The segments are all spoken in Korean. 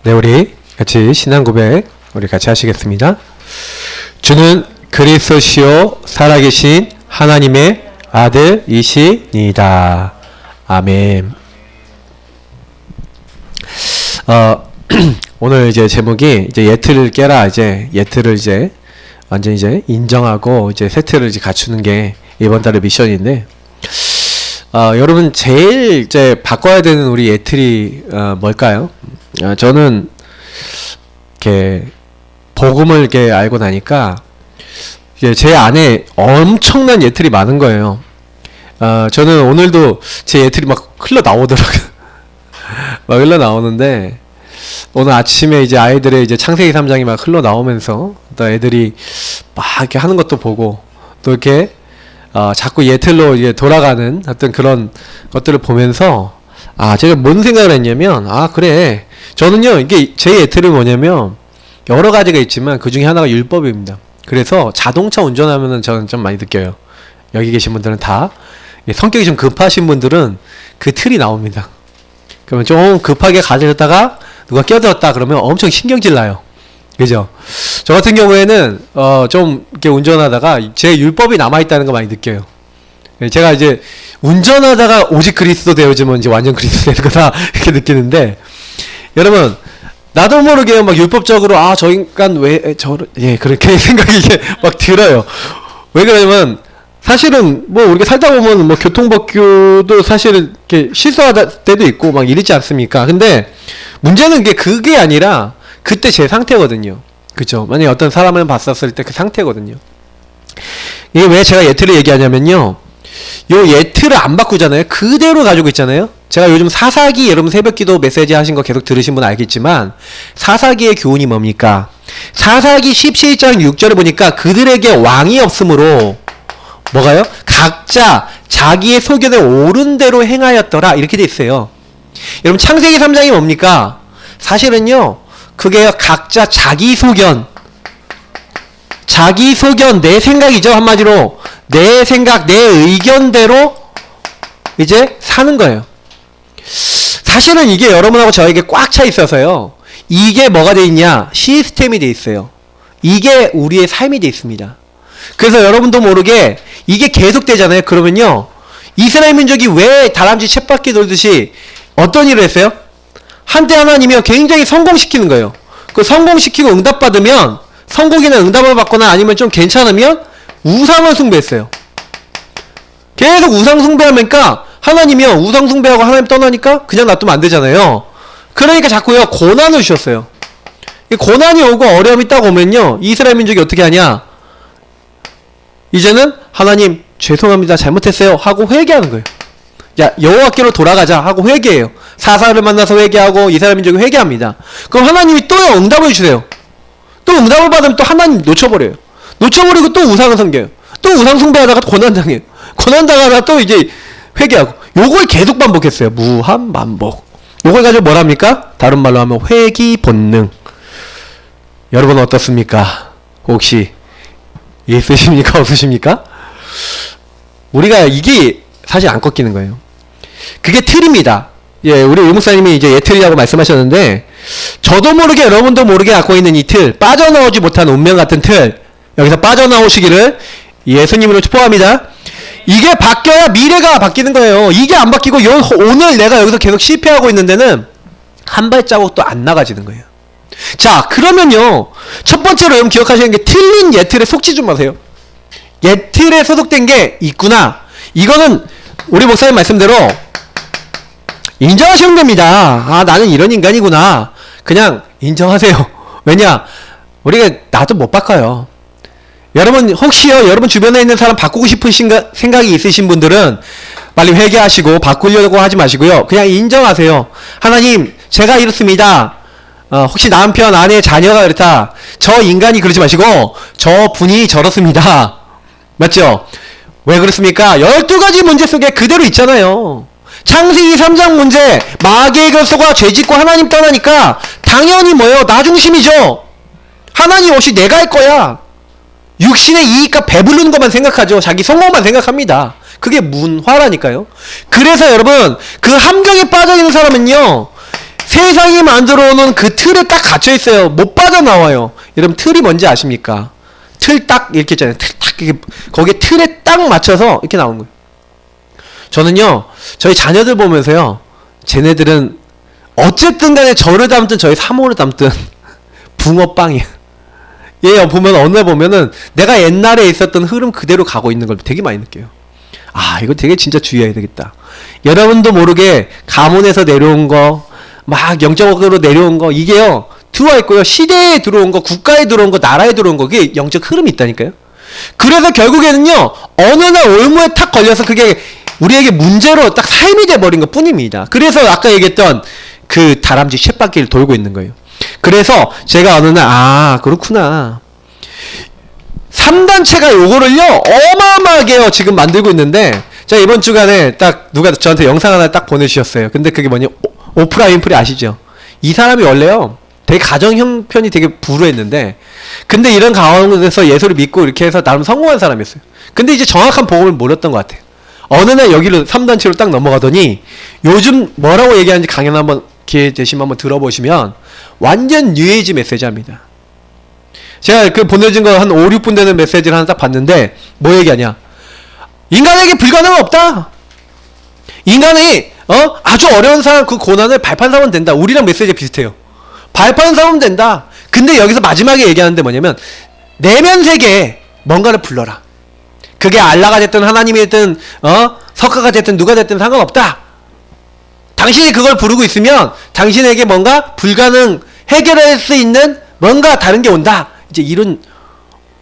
네, 우리 같이 신앙 고백 우리 같이 하시겠습니다. 주는 그리스도시요 살아계신 하나님의 아들이시니이다. 아멘. 오늘 이제 제목이 이제 예틀을 깨라, 이제 예틀을 이제 완전 이제 인정하고 이제 세트를 이제 갖추는 게 이번 달의 미션인데, 여러분 제일 이제 바꿔야 되는 우리 예틀이 뭘까요? 저는 이렇게 복음을 이렇게 알고 나니까 이제 제 안에 엄청난 예틀이 많은 거예요. 저는 오늘도 제 예틀이 막 흘러나오더라고요. 막 흘러나오는데, 오늘 아침에 이제 아이들의 이제 창세기 3장이 막 흘러나오면서 또 애들이 막 이렇게 하는 것도 보고, 또 이렇게 자꾸 예틀로 이제 돌아가는 어떤 그런 것들을 보면서, 제가 뭔 생각을 했냐면, 그래. 저는요, 이게 제 예틀은 뭐냐면, 여러 가지가 있지만 그 중에 하나가 율법입니다. 그래서 자동차 운전하면은 저는 좀 많이 느껴요. 여기 계신 분들은 다, 성격이 좀 급하신 분들은 그 틀이 나옵니다. 그러면 좀 급하게 가려다가 누가 끼어들었다 그러면 엄청 신경질 나요. 그죠? 저 같은 경우에는, 좀 이렇게 운전하다가 제 율법이 남아있다는 거 많이 느껴요. 제가 이제 운전하다가 오직 그리스도 되어지면 이제 완전 그리스도 되는 거다 이렇게 느끼는데, 여러분 나도 모르게 막 율법적으로 저 인간 왜 그렇게 생각이 이게 막 들어요. 왜 그러냐면 사실은 뭐 우리가 살다 보면 뭐 교통법규도 사실은 이렇게 실수할 때도 있고 막 이러지 않습니까? 근데 문제는 그게 아니라 그때 제 상태거든요. 그죠? 만약에 어떤 사람을 봤었을 때 그 상태거든요. 이게 왜 제가 예틀을 얘기하냐면요, 요 예틀을 안 바꾸잖아요. 그대로 가지고 있잖아요. 제가 요즘 사사기, 여러분 새벽기도 메시지 하신 거 계속 들으신 분 알겠지만, 사사기의 교훈이 뭡니까? 사사기 17장 6절에 보니까 그들에게 왕이 없으므로 뭐가요? 각자 자기의 소견에 옳은 대로 행하였더라, 이렇게 돼 있어요. 여러분 창세기 3장이 뭡니까? 사실은요, 그게 각자 자기 소견, 내 생각이죠. 한마디로 내 생각, 내 의견대로 이제 사는 거예요. 사실은 이게 여러분하고 저에게 꽉 차 있어서요, 이게 뭐가 돼 있냐? 시스템이 돼 있어요. 이게 우리의 삶이 돼 있습니다. 그래서 여러분도 모르게 이게 계속되잖아요. 그러면요, 이스라엘 민족이 왜 다람쥐 쳇바퀴 돌듯이 어떤 일을 했어요? 한때 하나님이 굉장히 성공시키는 거예요. 그 성공시키고 응답받으면, 성공이나 응답을 받거나 아니면 좀 괜찮으면 우상을 숭배했어요. 계속 우상 숭배하니까 하나님이요, 우상 숭배하고 하나님 떠나니까 그냥 놔두면 안 되잖아요. 그러니까 자꾸요 고난을 주셨어요. 고난이 오고 어려움이 딱 오면요, 이스라엘 민족이 어떻게 하냐? 이제는 하나님 죄송합니다, 잘못했어요 하고 회개하는 거예요. 야, 여호와께로 돌아가자 하고 회개해요. 사사를 만나서 회개하고 이스라엘 민족이 회개합니다. 그럼 하나님이 또 응답을 주세요. 또 응답을 받으면 또 하나님 놓쳐버려요. 놓쳐버리고 또 우상을 섬겨요. 또 우상 숭배하다가 고난당해요. 고난당하다가 또 이제 회개하고, 요걸 계속 반복했어요. 무한 반복. 요걸 가지고 뭐랍니까? 다른 말로 하면 회귀 본능. 여러분 어떻습니까? 혹시 있으십니까? 없으십니까? 우리가 이게 사실 안 꺾이는 거예요. 그게 틀입니다. 우리 의목사님이 이제 예틀이라고 말씀하셨는데, 저도 모르게 여러분도 모르게 갖고 있는 이 틀, 빠져나오지 못한 운명 같은 틀, 여기서 빠져나오시기를 예수님으로 축복합니다. 이게 바뀌어야 미래가 바뀌는 거예요. 이게 안 바뀌고 오늘 내가 여기서 계속 실패하고 있는 데는 한 발자국도 안 나가지는 거예요. 자, 그러면요, 첫 번째로 여러분 기억하시는 게, 틀린 예틀에 속지 좀 마세요. 예틀에 소속된 게 있구나, 이거는 우리 목사님 말씀대로 인정하시면 됩니다. 나는 이런 인간이구나, 그냥 인정하세요. 왜냐, 우리가 나도 못 바꿔요. 여러분 혹시요, 여러분 주변에 있는 사람 바꾸고 싶으신 생각이 있으신 분들은 빨리 회개하시고 바꾸려고 하지 마시고요, 그냥 인정하세요. 하나님, 제가 이렇습니다. 혹시 남편, 아내, 자녀가 그렇다, 저 인간이 그러지 마시고 저 분이 저렇습니다. 맞죠? 왜 그렇습니까? 12가지 문제 속에 그대로 있잖아요. 창세기 3장 문제, 마귀의 결속과 죄짓고 하나님 떠나니까 당연히 뭐예요? 나 중심이죠. 하나님 없이 내가 할 거야. 육신의 이익과 배부르는 것만 생각하죠. 자기 성공만 생각합니다. 그게 문화라니까요. 그래서 여러분, 그 함정에 빠져있는 사람은요, 세상이 만들어 놓은 그 틀에 딱 갇혀 있어요. 못 빠져나와요. 여러분 틀이 뭔지 아십니까? 틀 딱 이렇게 있잖아요. 틀 딱 이렇게 거기에 틀에 딱 맞춰서 이렇게 나오는 거예요. 저는요, 저희 자녀들 보면서요, 쟤네들은 어쨌든 간에 저를 닮든 저희 사모를 닮든 붕어빵이야. 얘 보면 어느 날 보면은 내가 옛날에 있었던 흐름 그대로 가고 있는 걸 되게 많이 느껴요. 아, 이거 되게 진짜 주의해야 되겠다. 여러분도 모르게 가문에서 내려온 거, 막 영적으로 내려온 거, 이게요, 들어와 있고요. 시대에 들어온 거, 국가에 들어온 거, 나라에 들어온 거, 그게 영적 흐름이 있다니까요. 그래서 결국에는요, 어느 날 올무에 탁 걸려서 그게 우리에게 문제로 딱 삶이 돼버린 것 뿐입니다. 그래서 아까 얘기했던 그 다람쥐 쳇바퀴를 돌고 있는 거예요. 그래서 제가 어느 날, 아, 그렇구나. 3단체가 요거를요, 어마어마하게요, 지금 만들고 있는데, 제가 이번 주간에 딱 누가 저한테 영상 하나 딱 보내주셨어요. 근데 그게 뭐냐, 오프라 윈프리 아시죠? 이 사람이 원래요, 되게 가정 형편이 되게 불우했는데, 근데 이런 가운데서 예수를 믿고 이렇게 해서 나름 성공한 사람이었어요. 근데 이제 정확한 복음을 몰랐던 것 같아요. 어느 날 여기로 3단체로 딱 넘어가더니, 요즘 뭐라고 얘기하는지 강연 한번 기회 되시면 한번 들어보시면, 완전 뉴에이지 메시지입니다. 제가 그 보내준 거 한 5, 6분 되는 메시지를 하나 딱 봤는데, 뭐 얘기하냐? 인간에게 불가능은 없다! 인간이, 아주 어려운 상황, 그 고난을 발판 삼으면 된다. 우리랑 메시지가 비슷해요. 발판 삼으면 된다. 근데 여기서 마지막에 얘기하는데 뭐냐면, 내면 세계에 뭔가를 불러라. 그게 알라가 됐든 하나님이 됐든, 석가가 됐든 누가 됐든 상관없다. 당신이 그걸 부르고 있으면, 당신에게 뭔가 불가능, 해결할 수 있는 뭔가 다른 게 온다. 이제 이런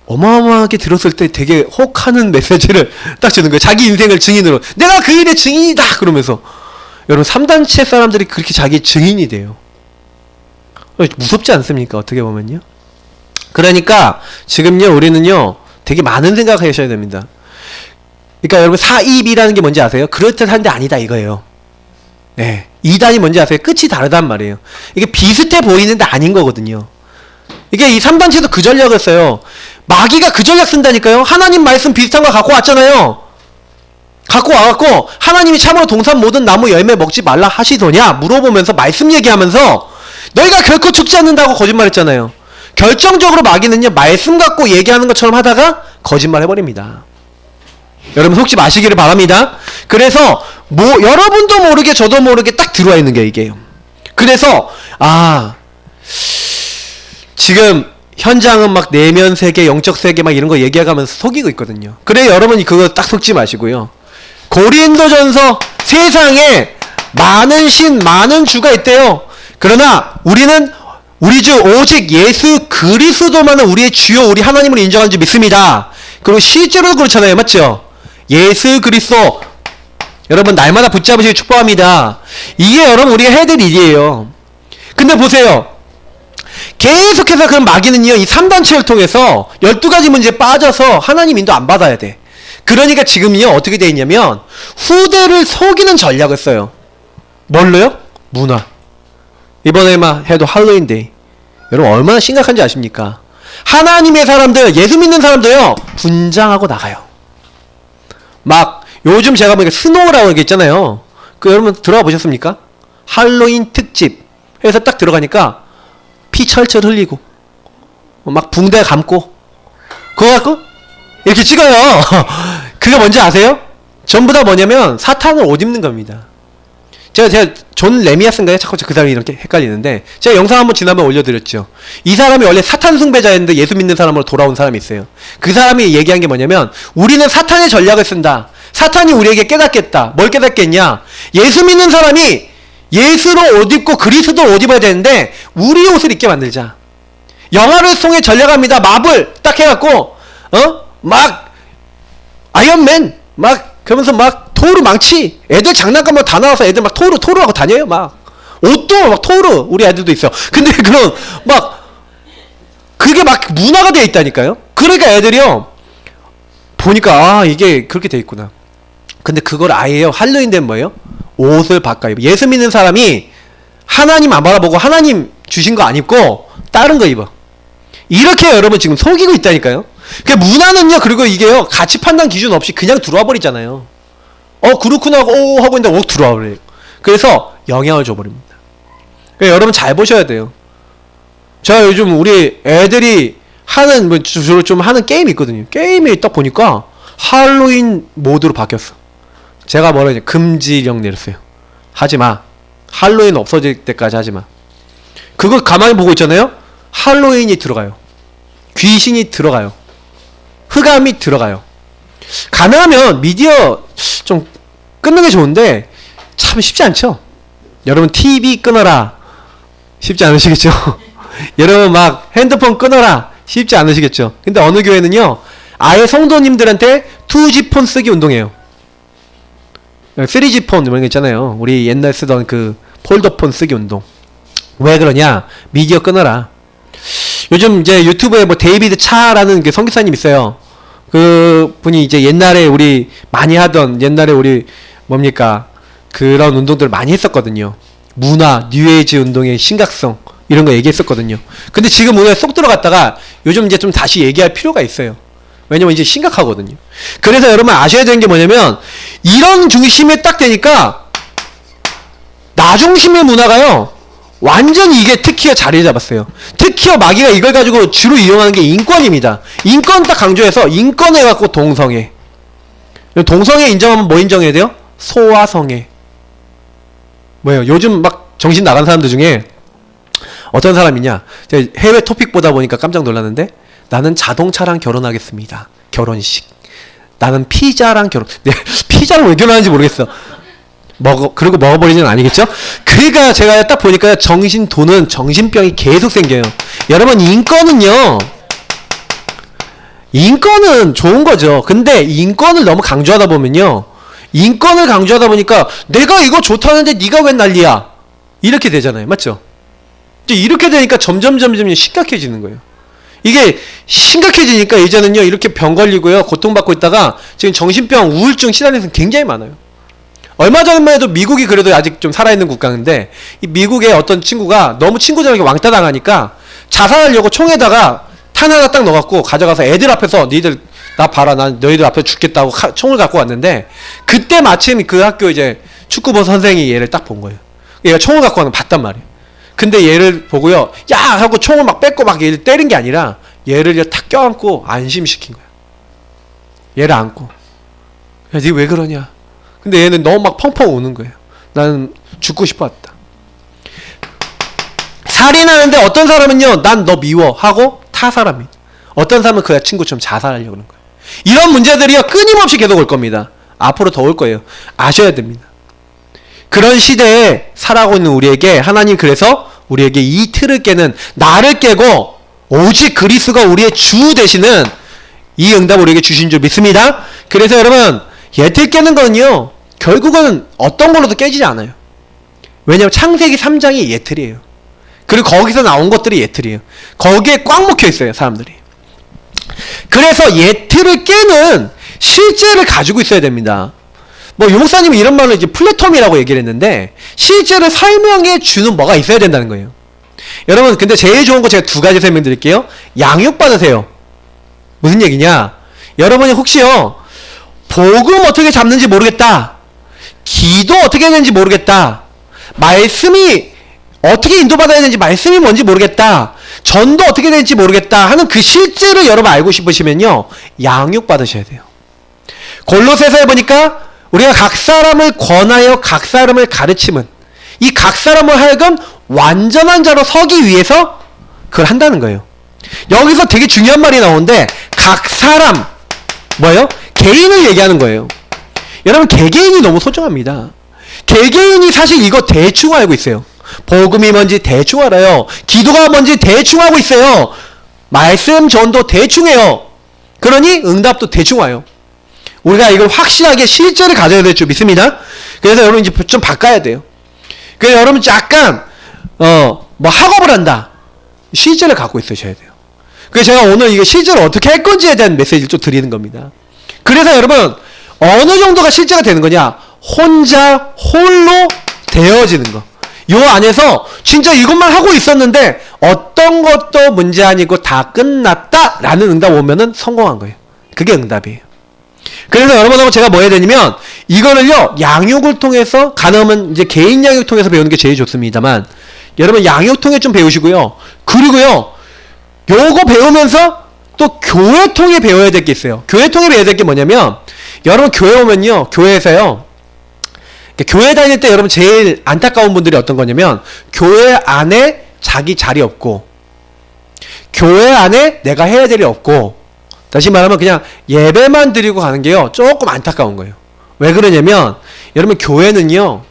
어마어마하게 들었을 때 되게 혹하는 메시지를 딱 주는 거예요. 자기 인생을 증인으로. 내가 그 일의 증인이다! 그러면서. 여러분, 3단체 사람들이 그렇게 자기 증인이 돼요. 무섭지 않습니까? 어떻게 보면요. 그러니까, 지금요, 우리는요, 되게 많은 생각을 하셔야 됩니다. 그러니까 여러분, 4입이라는 게 뭔지 아세요? 그럴듯한데 아니다, 이거예요. 네. 2단이 뭔지 아세요? 끝이 다르단 말이에요. 이게 비슷해 보이는데 아닌 거거든요. 이게 이 3단체도 그 전략을 써요. 마귀가 그 전략 쓴다니까요. 하나님 말씀 비슷한 거 갖고 왔잖아요. 갖고 와갖고 하나님이 참으로 동산 모든 나무 열매 먹지 말라 하시더냐 물어보면서 말씀 얘기하면서 너희가 결코 죽지 않는다고 거짓말했잖아요. 결정적으로 마귀는요, 말씀 갖고 얘기하는 것처럼 하다가 거짓말 해버립니다. 여러분 속지 마시기를 바랍니다. 그래서 여러분도 모르게 저도 모르게 딱 들어와 있는 게 이게요. 그래서 지금 현장은 막 내면 세계, 영적 세계 막 이런 거 얘기해가면서 속이고 있거든요. 그래 여러분이 그거 딱 속지 마시고요. 고린도전서 세상에 많은 신, 많은 주가 있대요. 그러나 우리는 우리 주 오직 예수 그리스도만은 우리의 주요 우리 하나님을 인정하는 줄 믿습니다. 그리고 실제로도 그렇잖아요. 맞죠? 예수 그리스도 여러분 날마다 붙잡으시길 축복합니다. 이게 여러분 우리가 해야 될 일이에요. 근데 보세요. 계속해서 그 마귀는요, 이 3단체를 통해서 12가지 문제에 빠져서 하나님 인도 안 받아야 돼. 그러니까 지금요, 어떻게 돼 있냐면, 후대를 속이는 전략을 써요. 뭘로요? 문화. 이번에만 해도 할로윈데이. 여러분, 얼마나 심각한지 아십니까? 하나님의 사람들, 예수 믿는 사람도요, 분장하고 나가요. 막, 요즘 제가 보니까 스노우라고 게 있잖아요. 그 여러분 들어가 보셨습니까? 할로윈 특집. 해서 딱 들어가니까, 피 철철 흘리고 막 붕대 감고 그거 갖고 이렇게 찍어요. 그게 뭔지 아세요? 전부 다 뭐냐면 사탄을 옷 입는 겁니다. 제가 존 레미아스인가요? 자꾸 그 사람이 이렇게 헷갈리는데 제가 영상 한번 지난번에 올려드렸죠. 이 사람이 원래 사탄 숭배자였는데 예수 믿는 사람으로 돌아온 사람이 있어요. 그 사람이 얘기한 게 뭐냐면 우리는 사탄의 전략을 쓴다. 사탄이 우리에게 깨닫겠다. 뭘 깨닫겠냐? 예수 믿는 사람이 예수로 옷 입고 그리스도로 옷 입어야 되는데 우리 옷을 입게 만들자. 영화를 통해 전략합니다. 마블 딱 해갖고 막 아이언맨 막 그러면서 막 토르 망치 애들 장난감 뭐 다 나와서 애들 막 토르하고 다녀요. 막 옷도 막 토르 우리 애들도 있어. 근데 그런 막 그게 막 문화가 되어 있다니까요. 그러니까 애들이요 보니까 이게 그렇게 돼 있구나. 근데 그걸 아예요. 할로윈 되면 뭐예요? 옷을 바꿔 입어. 예수 믿는 사람이 하나님 안 바라보고 하나님 주신 거 안 입고 다른 거 입어. 이렇게 여러분 지금 속이고 있다니까요. 그 문화는요. 그리고 이게요. 가치 판단 기준 없이 그냥 들어와 버리잖아요. 그렇구나 하고 오 하고 있는데 오 들어와 버려요. 그래서 영향을 줘 버립니다. 그러니까 여러분 잘 보셔야 돼요. 제가 요즘 우리 애들이 하는 뭐 주로 좀 하는 게임이 있거든요. 게임에 딱 보니까 할로윈 모드로 바뀌었어. 제가 뭐라 했냐, 금지령 내렸어요. 하지마. 할로윈 없어질 때까지 하지마. 그거 가만히 보고 있잖아요. 할로윈이 들어가요. 귀신이 들어가요. 흑암이 들어가요. 가능하면 미디어 좀 끊는 게 좋은데 참 쉽지 않죠. 여러분 TV 끊어라 쉽지 않으시겠죠. 여러분 막 핸드폰 끊어라 쉽지 않으시겠죠. 근데 어느 교회는요 아예 성도님들한테 2G폰 쓰기 운동해요. 3G폰 이런 거 있잖아요. 우리 옛날 쓰던 그 폴더폰 쓰기 운동. 왜 그러냐? 미디어 끊어라. 요즘 이제 유튜브에 뭐 데이비드 차라는 그 선교사님 있어요. 그 분이 이제 옛날에 우리 많이 하던, 옛날에 우리 뭡니까 그런 운동들을 많이 했었거든요. 문화, 뉴에이지 운동의 심각성 이런 거 얘기했었거든요. 근데 지금 오늘 쏙 들어갔다가 요즘 이제 좀 다시 얘기할 필요가 있어요. 왜냐면 이제 심각하거든요. 그래서 여러분 아셔야 되는 게 뭐냐면 이런 중심에 딱 되니까 나 중심의 문화가요 완전히 이게 특히어 자리 잡았어요. 특히어 마귀가 이걸 가지고 주로 이용하는 게 인권입니다. 인권 딱 강조해서 인권해 갖고 동성애. 동성애 인정하면 뭐 인정해야 돼요? 소아성애. 뭐예요? 요즘 막 정신 나간 사람들 중에 어떤 사람이냐? 제가 해외 토픽 보다 보니까 깜짝 놀랐는데 나는 자동차랑 결혼하겠습니다. 결혼식. 나는 피자랑 결혼. 네, 피자랑 왜 결혼하는지 모르겠어. 그리고 먹어버리는 아니겠죠? 그러니까 제가 딱 보니까 정신 도는 정신병이 계속 생겨요. 여러분 인권은요. 인권은 좋은 거죠. 근데 인권을 너무 강조하다 보면요. 인권을 강조하다 보니까 내가 이거 좋다는데 네가 왜 난리야? 이렇게 되잖아요. 맞죠? 이제 이렇게 되니까 점점 심각해지는 거예요. 이게 심각해지니까 이제는요. 이렇게 병 걸리고요. 고통받고 있다가 지금 정신병, 우울증 시달리는 사람 굉장히 많아요. 얼마 전만 해도 미국이 그래도 아직 좀 살아있는 국가인데 이 미국의 어떤 친구가 너무 친구들에게 왕따 당하니까 자살하려고 총에다가 탄 하나 딱 넣어갖고 가져가서 애들 앞에서 니들 나 봐라 난 너희들 앞에 죽겠다고 총을 갖고 왔는데 그때 마침 그 학교 이제 축구부 선생이 얘를 딱 본 거예요. 얘가 총을 갖고 와서 봤단 말이에요. 근데 얘를 보고요 야 하고 총을 막 뺏고 막 얘를 때린 게 아니라 얘를 탁 껴안고 안심시킨 거야. 얘를 안고 야 니 왜 그러냐. 근데 얘는 너무 막 펑펑 우는 거예요. 나는 죽고 싶었다. 살인하는데 어떤 사람은요 난 너 미워 하고 타살합니다. 어떤 사람은 그 친구처럼 자살하려고 하는 거예요. 이런 문제들이요 끊임없이 계속 올 겁니다. 앞으로 더 올 거예요. 아셔야 됩니다. 그런 시대에 살아가고 있는 우리에게 하나님 그래서 우리에게 이 틀을 깨는 나를 깨고 오직 그리스도가 우리의 주 되시는 이 응답을 우리에게 주신 줄 믿습니다. 그래서 여러분 예틀 깨는 거는요 결국은 어떤 걸로도 깨지지 않아요. 왜냐하면 창세기 3장이 예틀이에요. 그리고 거기서 나온 것들이 예틀이에요. 거기에 꽉 먹혀 있어요 사람들이. 그래서 예틀을 깨는 실제를 가지고 있어야 됩니다. 뭐 유목사님이 이런 말을 이제 플래톰이라고 얘기를 했는데 실제를 설명해 주는 뭐가 있어야 된다는 거예요. 여러분 근데 제일 좋은 거 제가 두 가지 설명드릴게요. 양육 받으세요. 무슨 얘기냐? 여러분이 혹시요 복음 어떻게 잡는지 모르겠다. 기도 어떻게 해야 되는지 모르겠다. 말씀이 어떻게 인도받아야 되는지 말씀이 뭔지 모르겠다. 전도 어떻게 되는지 모르겠다 하는 그 실제를 여러분 알고 싶으시면요 양육 받으셔야 돼요. 골로새서에 보니까 우리가 각 사람을 권하여 각 사람을 가르침은 이 각 사람을 하여금 완전한 자로 서기 위해서 그걸 한다는 거예요. 여기서 되게 중요한 말이 나오는데 각 사람 뭐예요? 개인을 얘기하는 거예요. 여러분 개개인이 너무 소중합니다. 개개인이 사실 이거 대충 알고 있어요. 복음이 뭔지 대충 알아요. 기도가 뭔지 대충 하고 있어요. 말씀 전도 대충 해요. 그러니 응답도 대충 와요. 우리가 이걸 확실하게 실제를 가져야 될 줄 믿습니다. 그래서 여러분 이제 좀 바꿔야 돼요. 그래서 여러분 약간 뭐 학업을 한다. 실제를 갖고 있으셔야 돼요. 그래서 제가 오늘 이게 실제로 어떻게 할 건지에 대한 메시지를 좀 드리는 겁니다. 그래서 여러분 어느 정도가 실제가 되는 거냐? 혼자 홀로 되어지는 거. 요 안에서 진짜 이것만 하고 있었는데 어떤 것도 문제 아니고 다 끝났다 라는 응답 오면은 성공한 거예요. 그게 응답이에요. 그래서 여러분하고 제가 뭐 해야 되냐면 이거를요 양육을 통해서 가능하면 이제 개인 양육 통해서 배우는 게 제일 좋습니다만 여러분 양육통에 좀 배우시고요. 그리고요, 요거 배우면서 또 교회통에 배워야 될 게 있어요. 교회통에 배워야 될 게 뭐냐면, 여러분 교회 오면요, 교회에서요, 교회 다닐 때 여러분 제일 안타까운 분들이 어떤 거냐면, 교회 안에 자기 자리 없고, 교회 안에 내가 해야 될 일 없고, 다시 말하면 그냥 예배만 드리고 가는 게요, 조금 안타까운 거예요. 왜 그러냐면, 여러분 교회는요,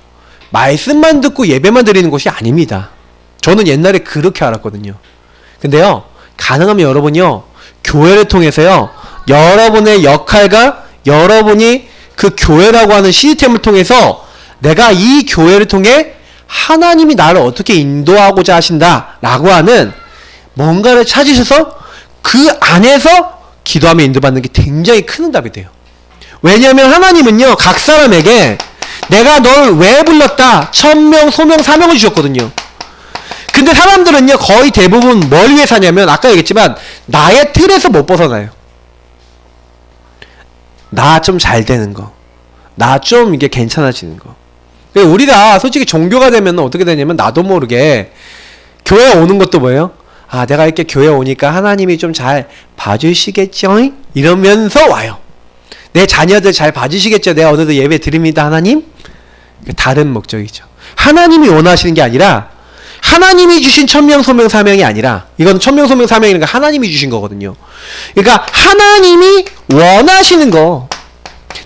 말씀만 듣고 예배만 드리는 곳이 아닙니다. 저는 옛날에 그렇게 알았거든요. 근데요, 가능하면 여러분요, 교회를 통해서요, 여러분의 역할과 여러분이 그 교회라고 하는 시스템을 통해서 내가 이 교회를 통해 하나님이 나를 어떻게 인도하고자 하신다 라고 하는 뭔가를 찾으셔서 그 안에서 기도하며 인도받는 게 굉장히 큰 응답이 돼요. 왜냐하면 하나님은요, 각 사람에게 내가 널 왜 불렀다, 천명, 소명, 사명을 주셨거든요. 근데 사람들은요, 거의 대부분 뭘 위해 사냐면, 아까 얘기했지만 나의 틀에서 못 벗어나요. 나 좀 잘 되는 거, 나 좀 이게 괜찮아지는 거. 우리가 솔직히 종교가 되면 어떻게 되냐면, 나도 모르게 교회 오는 것도 뭐예요? 아, 내가 이렇게 교회 오니까 하나님이 좀 잘 봐주시겠죠? 이러면서 와요. 내 자녀들 잘 봐주시겠죠? 내가 오늘도 예배 드립니다, 하나님? 다른 목적이죠. 하나님이 원하시는 게 아니라, 하나님이 주신 천명, 소명, 사명이 아니라, 이건 천명, 소명, 사명이니까 하나님이 주신 거거든요. 그러니까 하나님이 원하시는 거,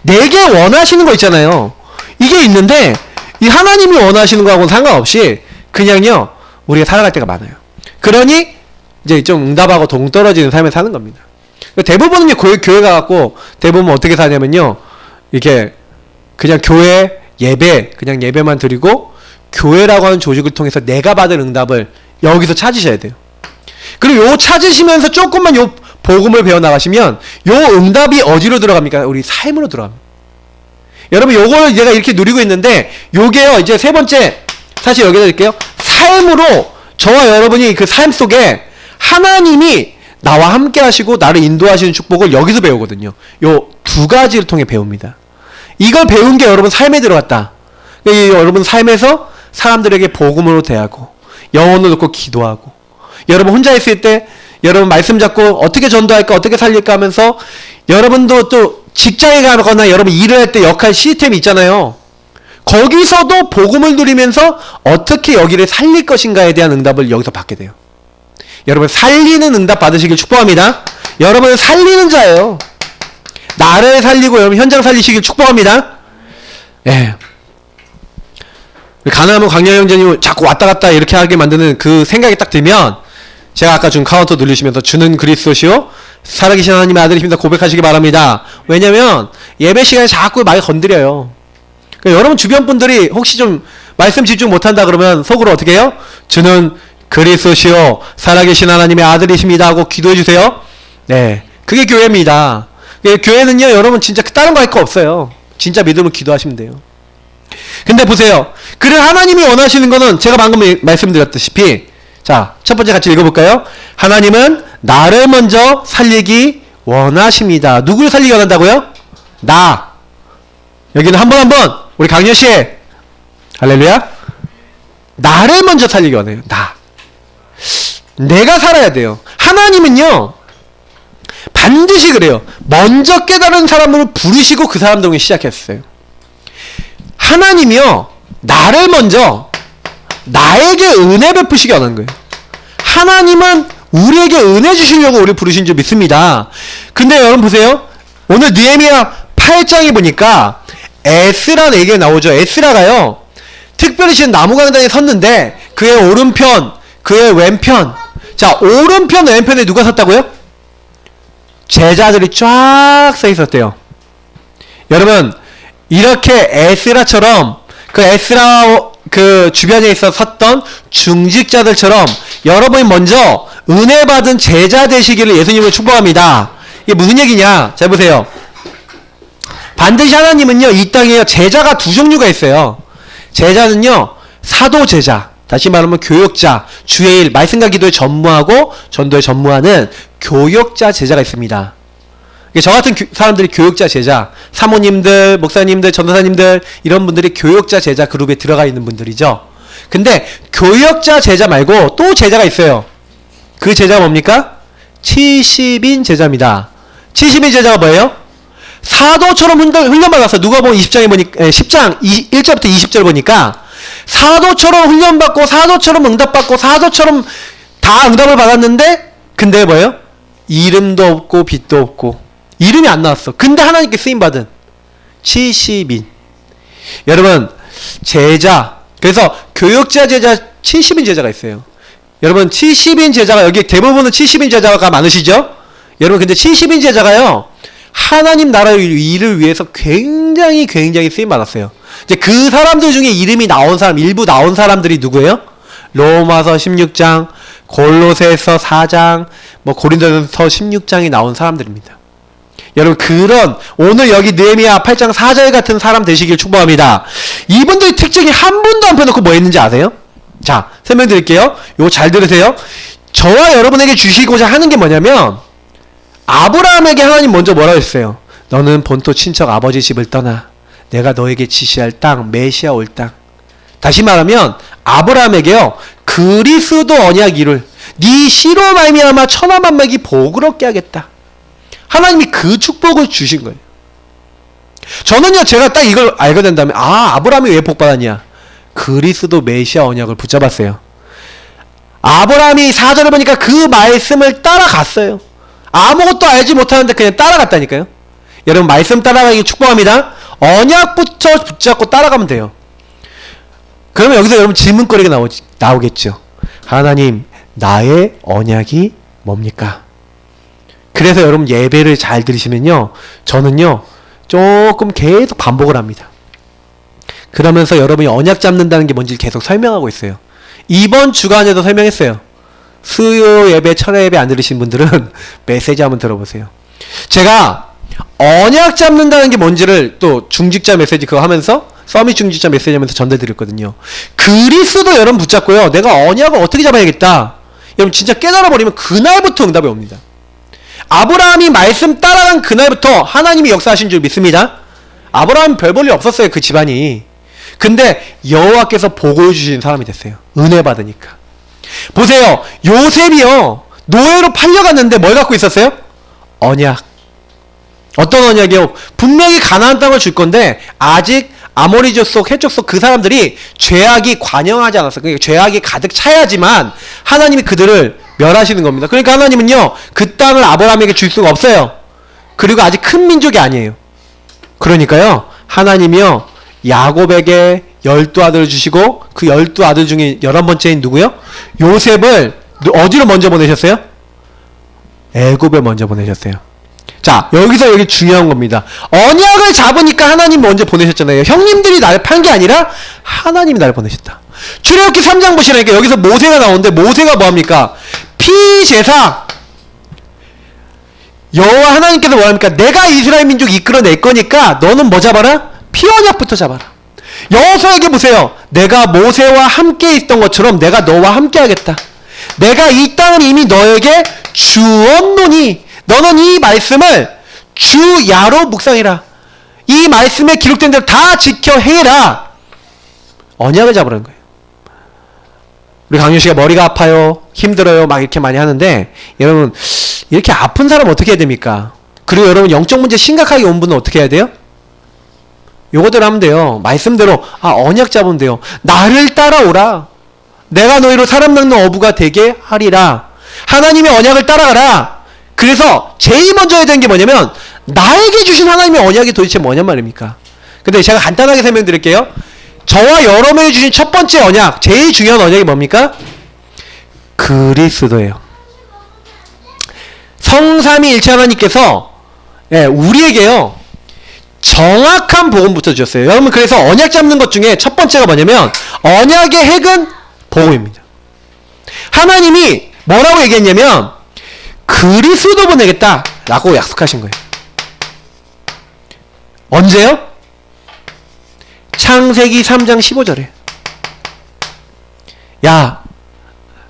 내게 원하시는 거 있잖아요. 이게 있는데, 이 하나님이 원하시는 거하고는 상관없이 그냥요, 우리가 살아갈 때가 많아요. 그러니 이제 좀 응답하고 동떨어지는 삶을 사는 겁니다. 대부분은 교회 가갖고 대부분 어떻게 사냐면요, 이렇게 그냥 교회 예배, 그냥 예배만 드리고 교회라고 하는 조직을 통해서 내가 받은 응답을 여기서 찾으셔야 돼요. 그리고 요 찾으시면서 조금만 요 복음을 배워 나가시면 요 응답이 어디로 들어갑니까? 우리 삶으로 들어갑니다. 여러분 요걸 내가 이렇게 누리고 있는데, 요게요 이제 세 번째, 사실 여기다 드릴게요. 삶으로 저와 여러분이 그 삶 속에 하나님이 나와 함께 하시고 나를 인도하시는 축복을 여기서 배우거든요. 요 두 가지를 통해 배웁니다. 이걸 배운 게 여러분 삶에 들어갔다. 여러분 삶에서 사람들에게 복음으로 대하고 영혼을 놓고 기도하고, 여러분 혼자 있을 때 여러분 말씀 잡고 어떻게 전도할까, 어떻게 살릴까 하면서, 여러분도 또 직장에 가거나 여러분 일을 할 때 역할 시스템이 있잖아요. 거기서도 복음을 누리면서 어떻게 여기를 살릴 것인가에 대한 응답을 여기서 받게 돼요. 여러분 살리는 응답 받으시길 축복합니다. 여러분은 살리는 자예요. 나를 살리고 여러분 현장 살리시길 축복합니다. 예. 가나하면 광야 형제님 자꾸 왔다 갔다 이렇게 하게 만드는 그 생각이 딱 들면, 제가 아까 준 카운터 누르시면서 주는 그리스도시요 살아계신 하나님의 아들이십니다 고백하시기 바랍니다. 왜냐면 예배 시간에 자꾸 많이 건드려요. 그러니까 여러분 주변 분들이 혹시 좀 말씀 집중 못한다 그러면 속으로 어떻게 해요? 주는 그리스도시요 살아계신 하나님의 아들이십니다 하고 기도해 주세요. 네, 그게 교회입니다. 교회는요 여러분 진짜 다른 거 할 거 없어요. 진짜 믿음으로 기도하시면 돼요. 근데 보세요, 그래 하나님이 원하시는 거는 제가 방금 말씀드렸다시피, 자 첫 번째 같이 읽어볼까요? 하나님은 나를 먼저 살리기 원하십니다. 누구를 살리기 원한다고요? 나. 여기는 한 번 우리 강렬씨 할렐루야, 나를 먼저 살리기 원해요. 내가 살아야 돼요. 하나님은요 반드시 그래요. 먼저 깨달은 사람을 부르시고 그 사람 동에 시작했어요. 하나님이요 나를 먼저 나에게 은혜 베푸시기 원하는 거예요. 하나님은 우리에게 은혜 주시려고 우리 부르신 줄 믿습니다. 근데 여러분 보세요, 오늘 느헤미야 8장에 보니까 에스라는 얘기가 나오죠. 에스라가요 특별히 지금 나무강단에 섰는데 그의 오른편 그의 왼편, 자 오른편 왼편에 누가 섰다고요? 제자들이 쫙 서 있었대요. 여러분 이렇게 에스라처럼 그 에스라 그 주변에 있어 섰던 중직자들처럼 여러분이 먼저 은혜 받은 제자 되시기를 예수님을 축복합니다. 이게 무슨 얘기냐? 잘 보세요. 반드시 하나님은요 이 땅에 제자가 두 종류가 있어요. 제자는요 사도 제자, 다시 말하면 교역자, 주의 일, 말씀과 기도에 전무하고 전도에 전무하는 교역자 제자가 있습니다. 저 같은 사람들이 교역자 제자, 사모님들, 목사님들, 전도사님들 이런 분들이 교역자 제자 그룹에 들어가 있는 분들이죠. 근데 교역자 제자 말고 또 제자가 있어요. 그 제자가 뭡니까? 70인 제자입니다. 70인 제자가 뭐예요? 사도처럼 훈련받았어. 누가 보면 20장에 보니까 10장 1절부터 20절 보니까 사도처럼 훈련받고 사도처럼 응답받고 사도처럼 다 응답을 받았는데 근데 뭐예요? 이름도 없고 빛도 없고 이름이 안 나왔어. 근데 하나님께 쓰임받은 70인. 여러분 제자, 그래서 교역자 제자 70인 제자가 있어요. 여러분 70인 제자가, 여기 대부분은 70인 제자가 많으시죠? 여러분 근데 70인 제자가요 하나님 나라의 일을 위해서 굉장히 쓰임받았어요. 이제 그 사람들 중에 이름이 나온 사람, 일부 나온 사람들이 누구예요? 로마서 16장, 골로새서 4장, 뭐 고린도전서 16장이 나온 사람들입니다. 여러분 그런 오늘 여기 느헤미야 8장 4절 같은 사람 되시길 축복합니다. 이분들의 특징이 한 분도 안 펴놓고 뭐 했는지 아세요? 자, 설명드릴게요. 요거 잘 들으세요. 저와 여러분에게 주시고자 하는 게 뭐냐면 아브라함에게 하나님 먼저 뭐라고 했어요? 너는 본토 친척 아버지 집을 떠나 내가 너에게 지시할 땅, 메시아 올 땅. 다시 말하면 아브라함에게요 그리스도 언약 이룰 네 씨로 말미암아 천하 만민이 복을 얻게 하겠다. 하나님이 그 축복을 주신 거예요. 저는요 제가 딱 이걸 알게 된 다음에 아브라함이 왜 복받았냐? 그리스도 메시아 언약을 붙잡았어요. 아브라함이 4절을 보니까 그 말씀을 따라갔어요. 아무것도 알지 못하는데 그냥 따라갔다니까요. 여러분 말씀 따라가기 축복합니다. 언약부터 붙잡고 따라가면 돼요. 그러면 여기서 여러분 질문거리가 나오겠죠. 하나님 나의 언약이 뭡니까? 그래서 여러분 예배를 잘 들으시면요 저는요 조금 계속 반복을 합니다. 그러면서 여러분이 언약 잡는다는 게 뭔지 계속 설명하고 있어요. 이번 주간에도 설명했어요. 수요 예배, 철야 예배 안 들으신 분들은 메시지 한번 들어보세요. 제가 언약 잡는다는 게 뭔지를 또 중직자 메시지 그거 하면서 서밋 중직자 메시지 하면서 전달드렸거든요. 그리스도 여러분 붙잡고요. 내가 언약을 어떻게 잡아야겠다. 여러분 진짜 깨달아버리면 그날부터 응답이 옵니다. 아브라함이 말씀 따라간 그날부터 하나님이 역사하신 줄 믿습니다. 아브라함은 별 볼 일 없었어요. 그 집안이. 근데 여호와께서 복을 주신 사람이 됐어요. 은혜 받으니까. 보세요. 요셉이요 노예로 팔려갔는데 뭘 갖고 있었어요? 언약. 어떤 언약이요? 분명히 가나안 땅을 줄 건데 아직 아모리 족속, 헷 족속 그 사람들이 죄악이 관영하지 않았어요. 그러니까 죄악이 가득 차야지만 하나님이 그들을 멸하시는 겁니다. 그러니까 하나님은요 그 땅을 아브라함에게 줄 수가 없어요. 그리고 아직 큰 민족이 아니에요. 그러니까요 하나님이요 야곱에게 12아들을 주시고 그 12아들 중에 11번째인 누구요? 요셉을 어디로 먼저 보내셨어요? 애굽에 먼저 보내셨어요. 자, 여기서 여기 중요한 겁니다. 언약을 잡으니까 하나님 먼저 보내셨잖아요. 형님들이 나를 판 게 아니라 하나님이 나를 보내셨다. 출애굽기 3장 보시라니까 여기서 모세가 나오는데 모세가 뭐합니까? 피제사. 여호와 하나님께서 뭐합니까? 내가 이스라엘 민족 이끌어낼 거니까 너는 뭐 잡아라? 피언약부터 잡아라. 여호수아에게 보세요. 내가 모세와 함께 있던 것처럼 내가 너와 함께 하겠다. 내가 이 땅을 이미 너에게 주었노니 너는 이 말씀을 주야로 묵상해라. 이 말씀에 기록된 대로 다 지켜 행해라. 언약을 잡으라는 거예요. 우리 강윤 씨가 머리가 아파요, 힘들어요, 막 이렇게 많이 하는데 여러분 이렇게 아픈 사람 어떻게 해야 됩니까? 그리고 여러분 영적 문제 심각하게 온 분은 어떻게 해야 돼요? 요거대로 하면 돼요. 말씀대로 언약 잡으면 돼요. 나를 따라오라. 내가 너희로 사람 낚는 어부가 되게 하리라. 하나님의 언약을 따라가라. 그래서 제일 먼저 해야 되는 게 뭐냐면 나에게 주신 하나님의 언약이 도대체 뭐냔 말입니까? 근데 제가 간단하게 설명드릴게요. 저와 여러분에게 주신 첫 번째 언약, 제일 중요한 언약이 뭡니까? 그리스도예요. 성삼위일체 하나님께서 우리에게요 정확한 복음부터 주셨어요. 여러분 그래서 언약 잡는 것 중에 첫 번째가 뭐냐면 언약의 핵은 복음입니다. 하나님이 뭐라고 얘기했냐면 그리스도 보내겠다 라고 약속하신 거예요. 언제요? 창세기 3장 15절에 야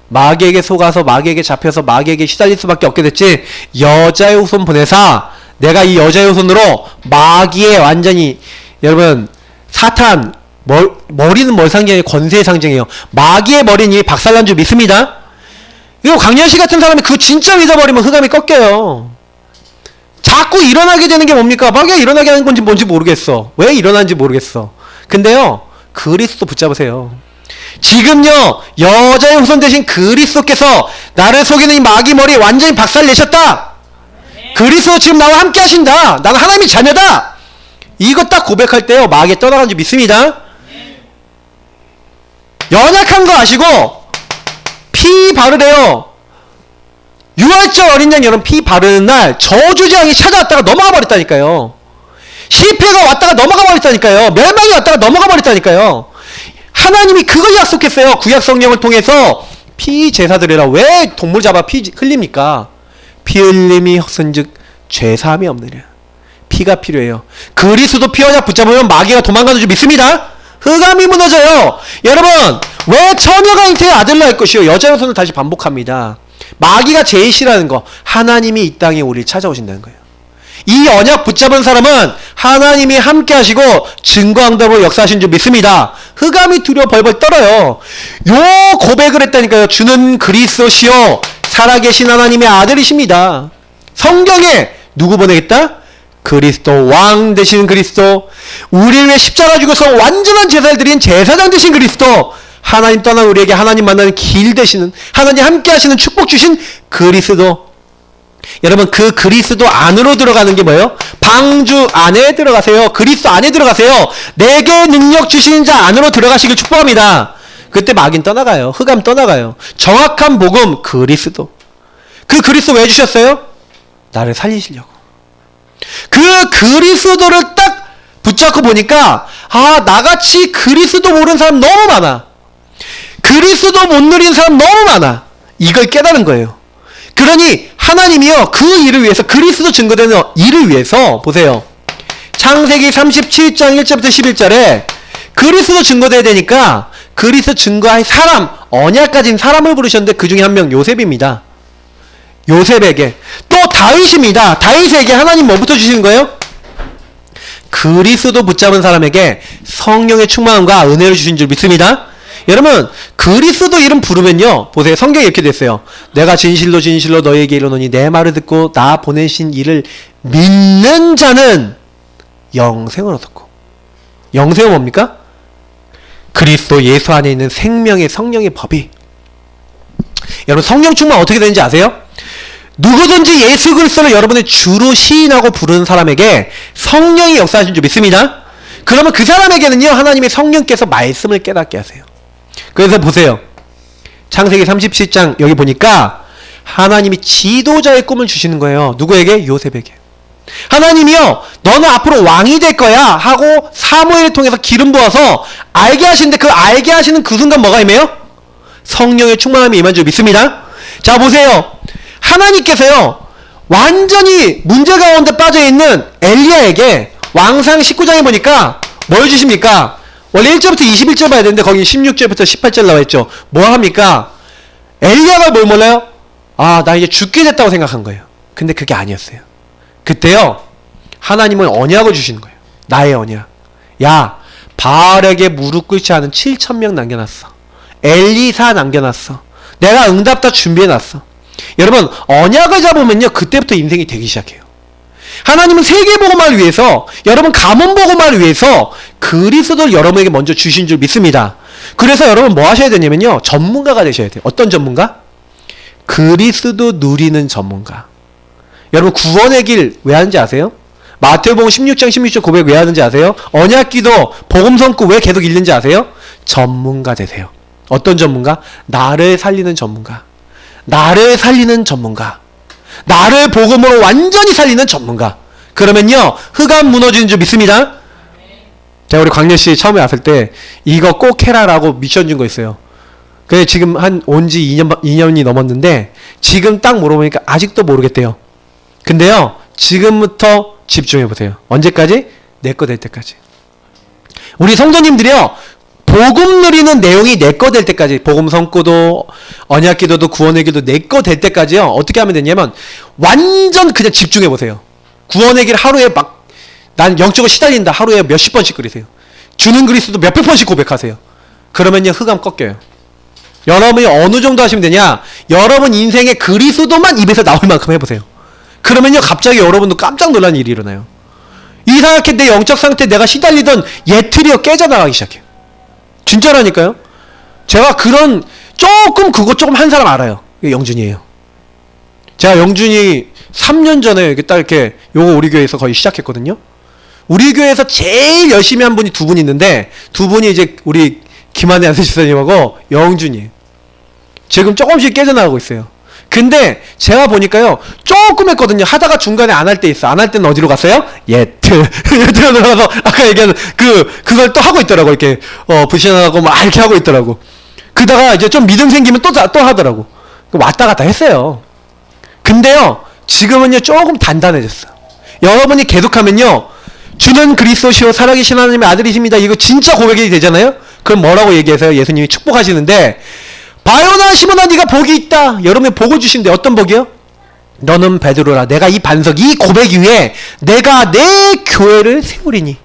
마귀에게 속아서 마귀에게 잡혀서 마귀에게 시달릴 수밖에 없게 됐지 여자의 후손 보내사 내가 이 여자의 후손으로 마귀의 완전히 여러분 사탄 머리는 뭘 상징해요? 권세의 상징이에요. 마귀의 머리는 박살난 줄 믿습니다. 이거 강렬씨 같은 사람이 그거 진짜 믿어버리면 흑암이 꺾여요. 자꾸 일어나게 되는 게 뭡니까? 마귀가 일어나게 하는 건지 뭔지 모르겠어. 왜 일어나는지 모르겠어. 근데요, 그리스도 붙잡으세요. 지금요, 여자의 후손 대신 그리스도께서 나를 속이는 이 마귀 머리 완전히 박살내셨다. 그리스도 지금 나와 함께 하신다. 나는 하나님의 자녀다. 이거 딱 고백할 때요, 마귀에 떠나간 줄 믿습니다. 연약한 거 아시고 피 바르래요. 유월절 어린 양 여러분, 피 바르는 날 저주재앙이 찾아왔다가 넘어가 버렸다니까요. 시패가 왔다가 넘어가 버렸다니까요. 멸망이 왔다가 넘어가 버렸다니까요. 하나님이 그걸 약속했어요. 구약 성령을 통해서 피 제사드리라. 왜 동물 잡아 피 흘립니까? 피 흘림이 헛은즉 죄 사함이 없느냐. 피가 필요해요. 그리스도 피 언약 붙잡으면 마귀가 도망가는 줄 믿습니다. 흑암이 무너져요. 여러분, 왜 처녀가 잉태의 아들로 할 것이요 여자의 손을 다시 반복합니다. 마귀가 제일 싫어하는 거, 하나님이 이 땅에 우리를 찾아오신다는 거예요. 이 언약 붙잡은 사람은 하나님이 함께 하시고 증거응답으로 역사하신 줄 믿습니다. 흑암이 두려워 벌벌 떨어요. 요 고백을 했다니까요. 주는 그리스도시요 살아계신 하나님의 아들이십니다. 성경에 누구 보내겠다? 그리스도, 왕 되시는 그리스도, 우리를 위해 십자가 죽어서 완전한 제사를 드린 제사장 되신 그리스도, 하나님 떠난 우리에게 하나님 만나는 길 되시는, 하나님 함께 하시는 축복 주신 그리스도. 여러분, 그 그리스도 안으로 들어가는 게 뭐예요? 방주 안에 들어가세요. 그리스도 안에 들어가세요. 내게 능력 주시는 자 안으로 들어가시길 축복합니다. 그때 마귀는 떠나가요. 흑암 떠나가요. 정확한 복음 그리스도. 그 그리스도 왜 주셨어요? 나를 살리시려고. 그 그리스도를 딱 붙잡고 보니까 나같이 그리스도 모르는 사람 너무 많아. 그리스도 못 누리는 사람 너무 많아. 이걸 깨달은 거예요. 그러니 하나님이요, 그 일을 위해서, 그리스도 증거되는 일을 위해서 보세요. 창세기 37장 1절부터 11절에 그리스도 증거돼야 되니까 그리스도 증거할 사람, 언약 가진 사람을 부르셨는데 그 중에 한 명 요셉입니다. 요셉에게, 또 다윗입니다. 다윗에게 하나님 뭐부터 주시는 거예요? 그리스도 붙잡은 사람에게 성령의 충만함과 은혜를 주신 줄 믿습니다. 여러분, 그리스도 이름 부르면요, 보세요. 성경에 이렇게 됐어요. 내가 진실로 진실로 너희에게 이르노니 내 말을 듣고 나 보내신 이를 믿는 자는 영생을 얻었고. 영생은 뭡니까? 그리스도 예수 안에 있는 생명의 성령의 법이. 여러분, 성령 충만 어떻게 되는지 아세요? 누구든지 예수 그리스도를 여러분의 주로 시인하고 부르는 사람에게 성령이 역사하신 줄 믿습니다. 그러면 그 사람에게는요, 하나님의 성령께서 말씀을 깨닫게 하세요. 그래서 보세요. 창세기 37장 여기 보니까 하나님이 지도자의 꿈을 주시는 거예요. 누구에게? 요셉에게. 하나님이요, 너는 앞으로 왕이 될 거야 하고 사무엘을 통해서 기름 부어서 알게 하시는데, 그 알게 하시는 그 순간 뭐가 임해요? 성령의 충만함이 임한 줄 믿습니다. 자, 보세요. 하나님께서요, 완전히 문제 가운데 빠져있는 엘리야에게 왕상 19장에 보니까 뭘 주십니까? 원래 1절부터 21절 봐야 되는데 거기 16절부터 18절 나와있죠. 뭐 합니까? 엘리야가 뭘 몰라요? 나 이제 죽게 됐다고 생각한 거예요. 근데 그게 아니었어요. 그때요, 하나님은 언약을 주시는 거예요. 나의 언약. 야, 바알에게 무릎 꿇지 않은 7,000명 남겨놨어. 엘리사 남겨놨어. 내가 응답 다 준비해놨어. 여러분, 언약을 잡으면요, 그때부터 인생이 되기 시작해요. 하나님은 세계복음화를 위해서, 여러분 가문복음화를 위해서 그리스도를 여러분에게 먼저 주신 줄 믿습니다. 그래서 여러분 뭐 하셔야 되냐면요, 전문가가 되셔야 돼요. 어떤 전문가? 그리스도 누리는 전문가. 여러분, 구원의 길 왜 하는지 아세요? 마태복음 16장 16절 고백 왜 하는지 아세요? 언약기도, 복음성구 왜 계속 읽는지 아세요? 전문가 되세요. 어떤 전문가? 나를 살리는 전문가. 나를 살리는 전문가. 나를 복음으로 완전히 살리는 전문가. 그러면요, 흑암 무너지는 줄 믿습니다. 제가 우리 광렬씨 처음에 왔을 때 이거 꼭 해라라고 미션 준 거 있어요. 그래, 지금 온 지 2년이 넘었는데 지금 딱 물어보니까 아직도 모르겠대요. 근데요, 지금부터 집중해보세요. 언제까지? 내 거 될 때까지. 우리 성도님들이요, 복음 누리는 내용이 내 거 될 때까지, 복음 성구도 언약기도도 구원의 길도 내 거 될 때까지요, 어떻게 하면 되냐면 완전 그냥 집중해보세요. 구원의 길 하루에 난 영적으로 시달린다 하루에 몇십 번씩 그리세요. 주는 그리스도 몇백 번씩 고백하세요. 그러면요 흑암 꺾여요. 여러분이 어느 정도 하시면 되냐? 여러분 인생의 그리스도만 입에서 나올 만큼 해보세요. 그러면요 갑자기 여러분도 깜짝 놀라는 일이 일어나요. 이상하게 내 영적 상태 내가 시달리던 예틀이요 깨져나가기 시작해요. 진짜라니까요. 제가 그런 그거 조금 한 사람 알아요. 이게 영준이에요. 제가 영준이 3년 전에 이렇게 딱 이렇게 요거 우리 교회에서 거의 시작했거든요. 우리 교회에서 제일 열심히 한 분이 두 분 있는데 두 분이 이제 우리 김한혜 안수집사님하고 영준이에요. 지금 조금씩 깨져나가고 있어요. 근데 제가 보니까요 조금 했거든요. 하다가 중간에 안 할 때 있어. 안 할 때는 어디로 갔어요? 예틀 들어가서 아까 얘기한 그걸 또 하고 있더라고. 이렇게 부신하고 막 이렇게 하고 있더라고. 그다가 이제 좀 믿음 생기면 또 하더라고. 왔다 갔다 했어요. 근데요 지금은요 조금 단단해졌어. 여러분이 계속하면요 주는 그리스도시요 살아계신 하나님의 아들이십니다. 이거 진짜 고백이 되잖아요. 그럼 뭐라고 얘기해서요? 예수님이 축복하시는데 바요나 시몬아 네가 복이 있다. 여러분이 복을 주신대. 어떤 복이요? 너는 베드로라. 내가 이 반석 이 고백 위에 내가 내 교회를 세우리니.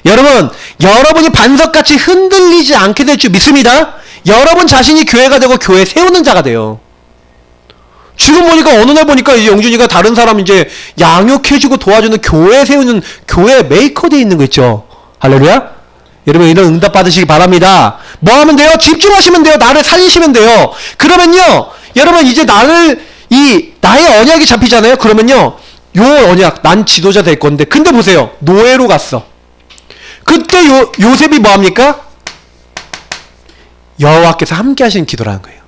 여러분 여러분이 반석같이 흔들리지 않게 될 줄 믿습니다. 여러분 자신이 교회가 되고 교회 세우는 자가 돼요. 지금 보니까 어느 날 보니까 이제 영준이가 다른 사람 이제 양육해주고 도와주는 교회 세우는 교회 메이커 돼 있는 거 있죠. 할렐루야. 여러분 이런 응답 받으시기 바랍니다. 뭐 하면 돼요? 집중하시면 돼요. 나를 살리시면 돼요. 그러면요 여러분 이제 나의 언약이 잡히잖아요. 그러면요 요 언약 난 지도자 될 건데 근데 보세요 노예로 갔어. 그때 요셉이 뭐 합니까? 여호와께서 함께 하시는 기도라는 거예요.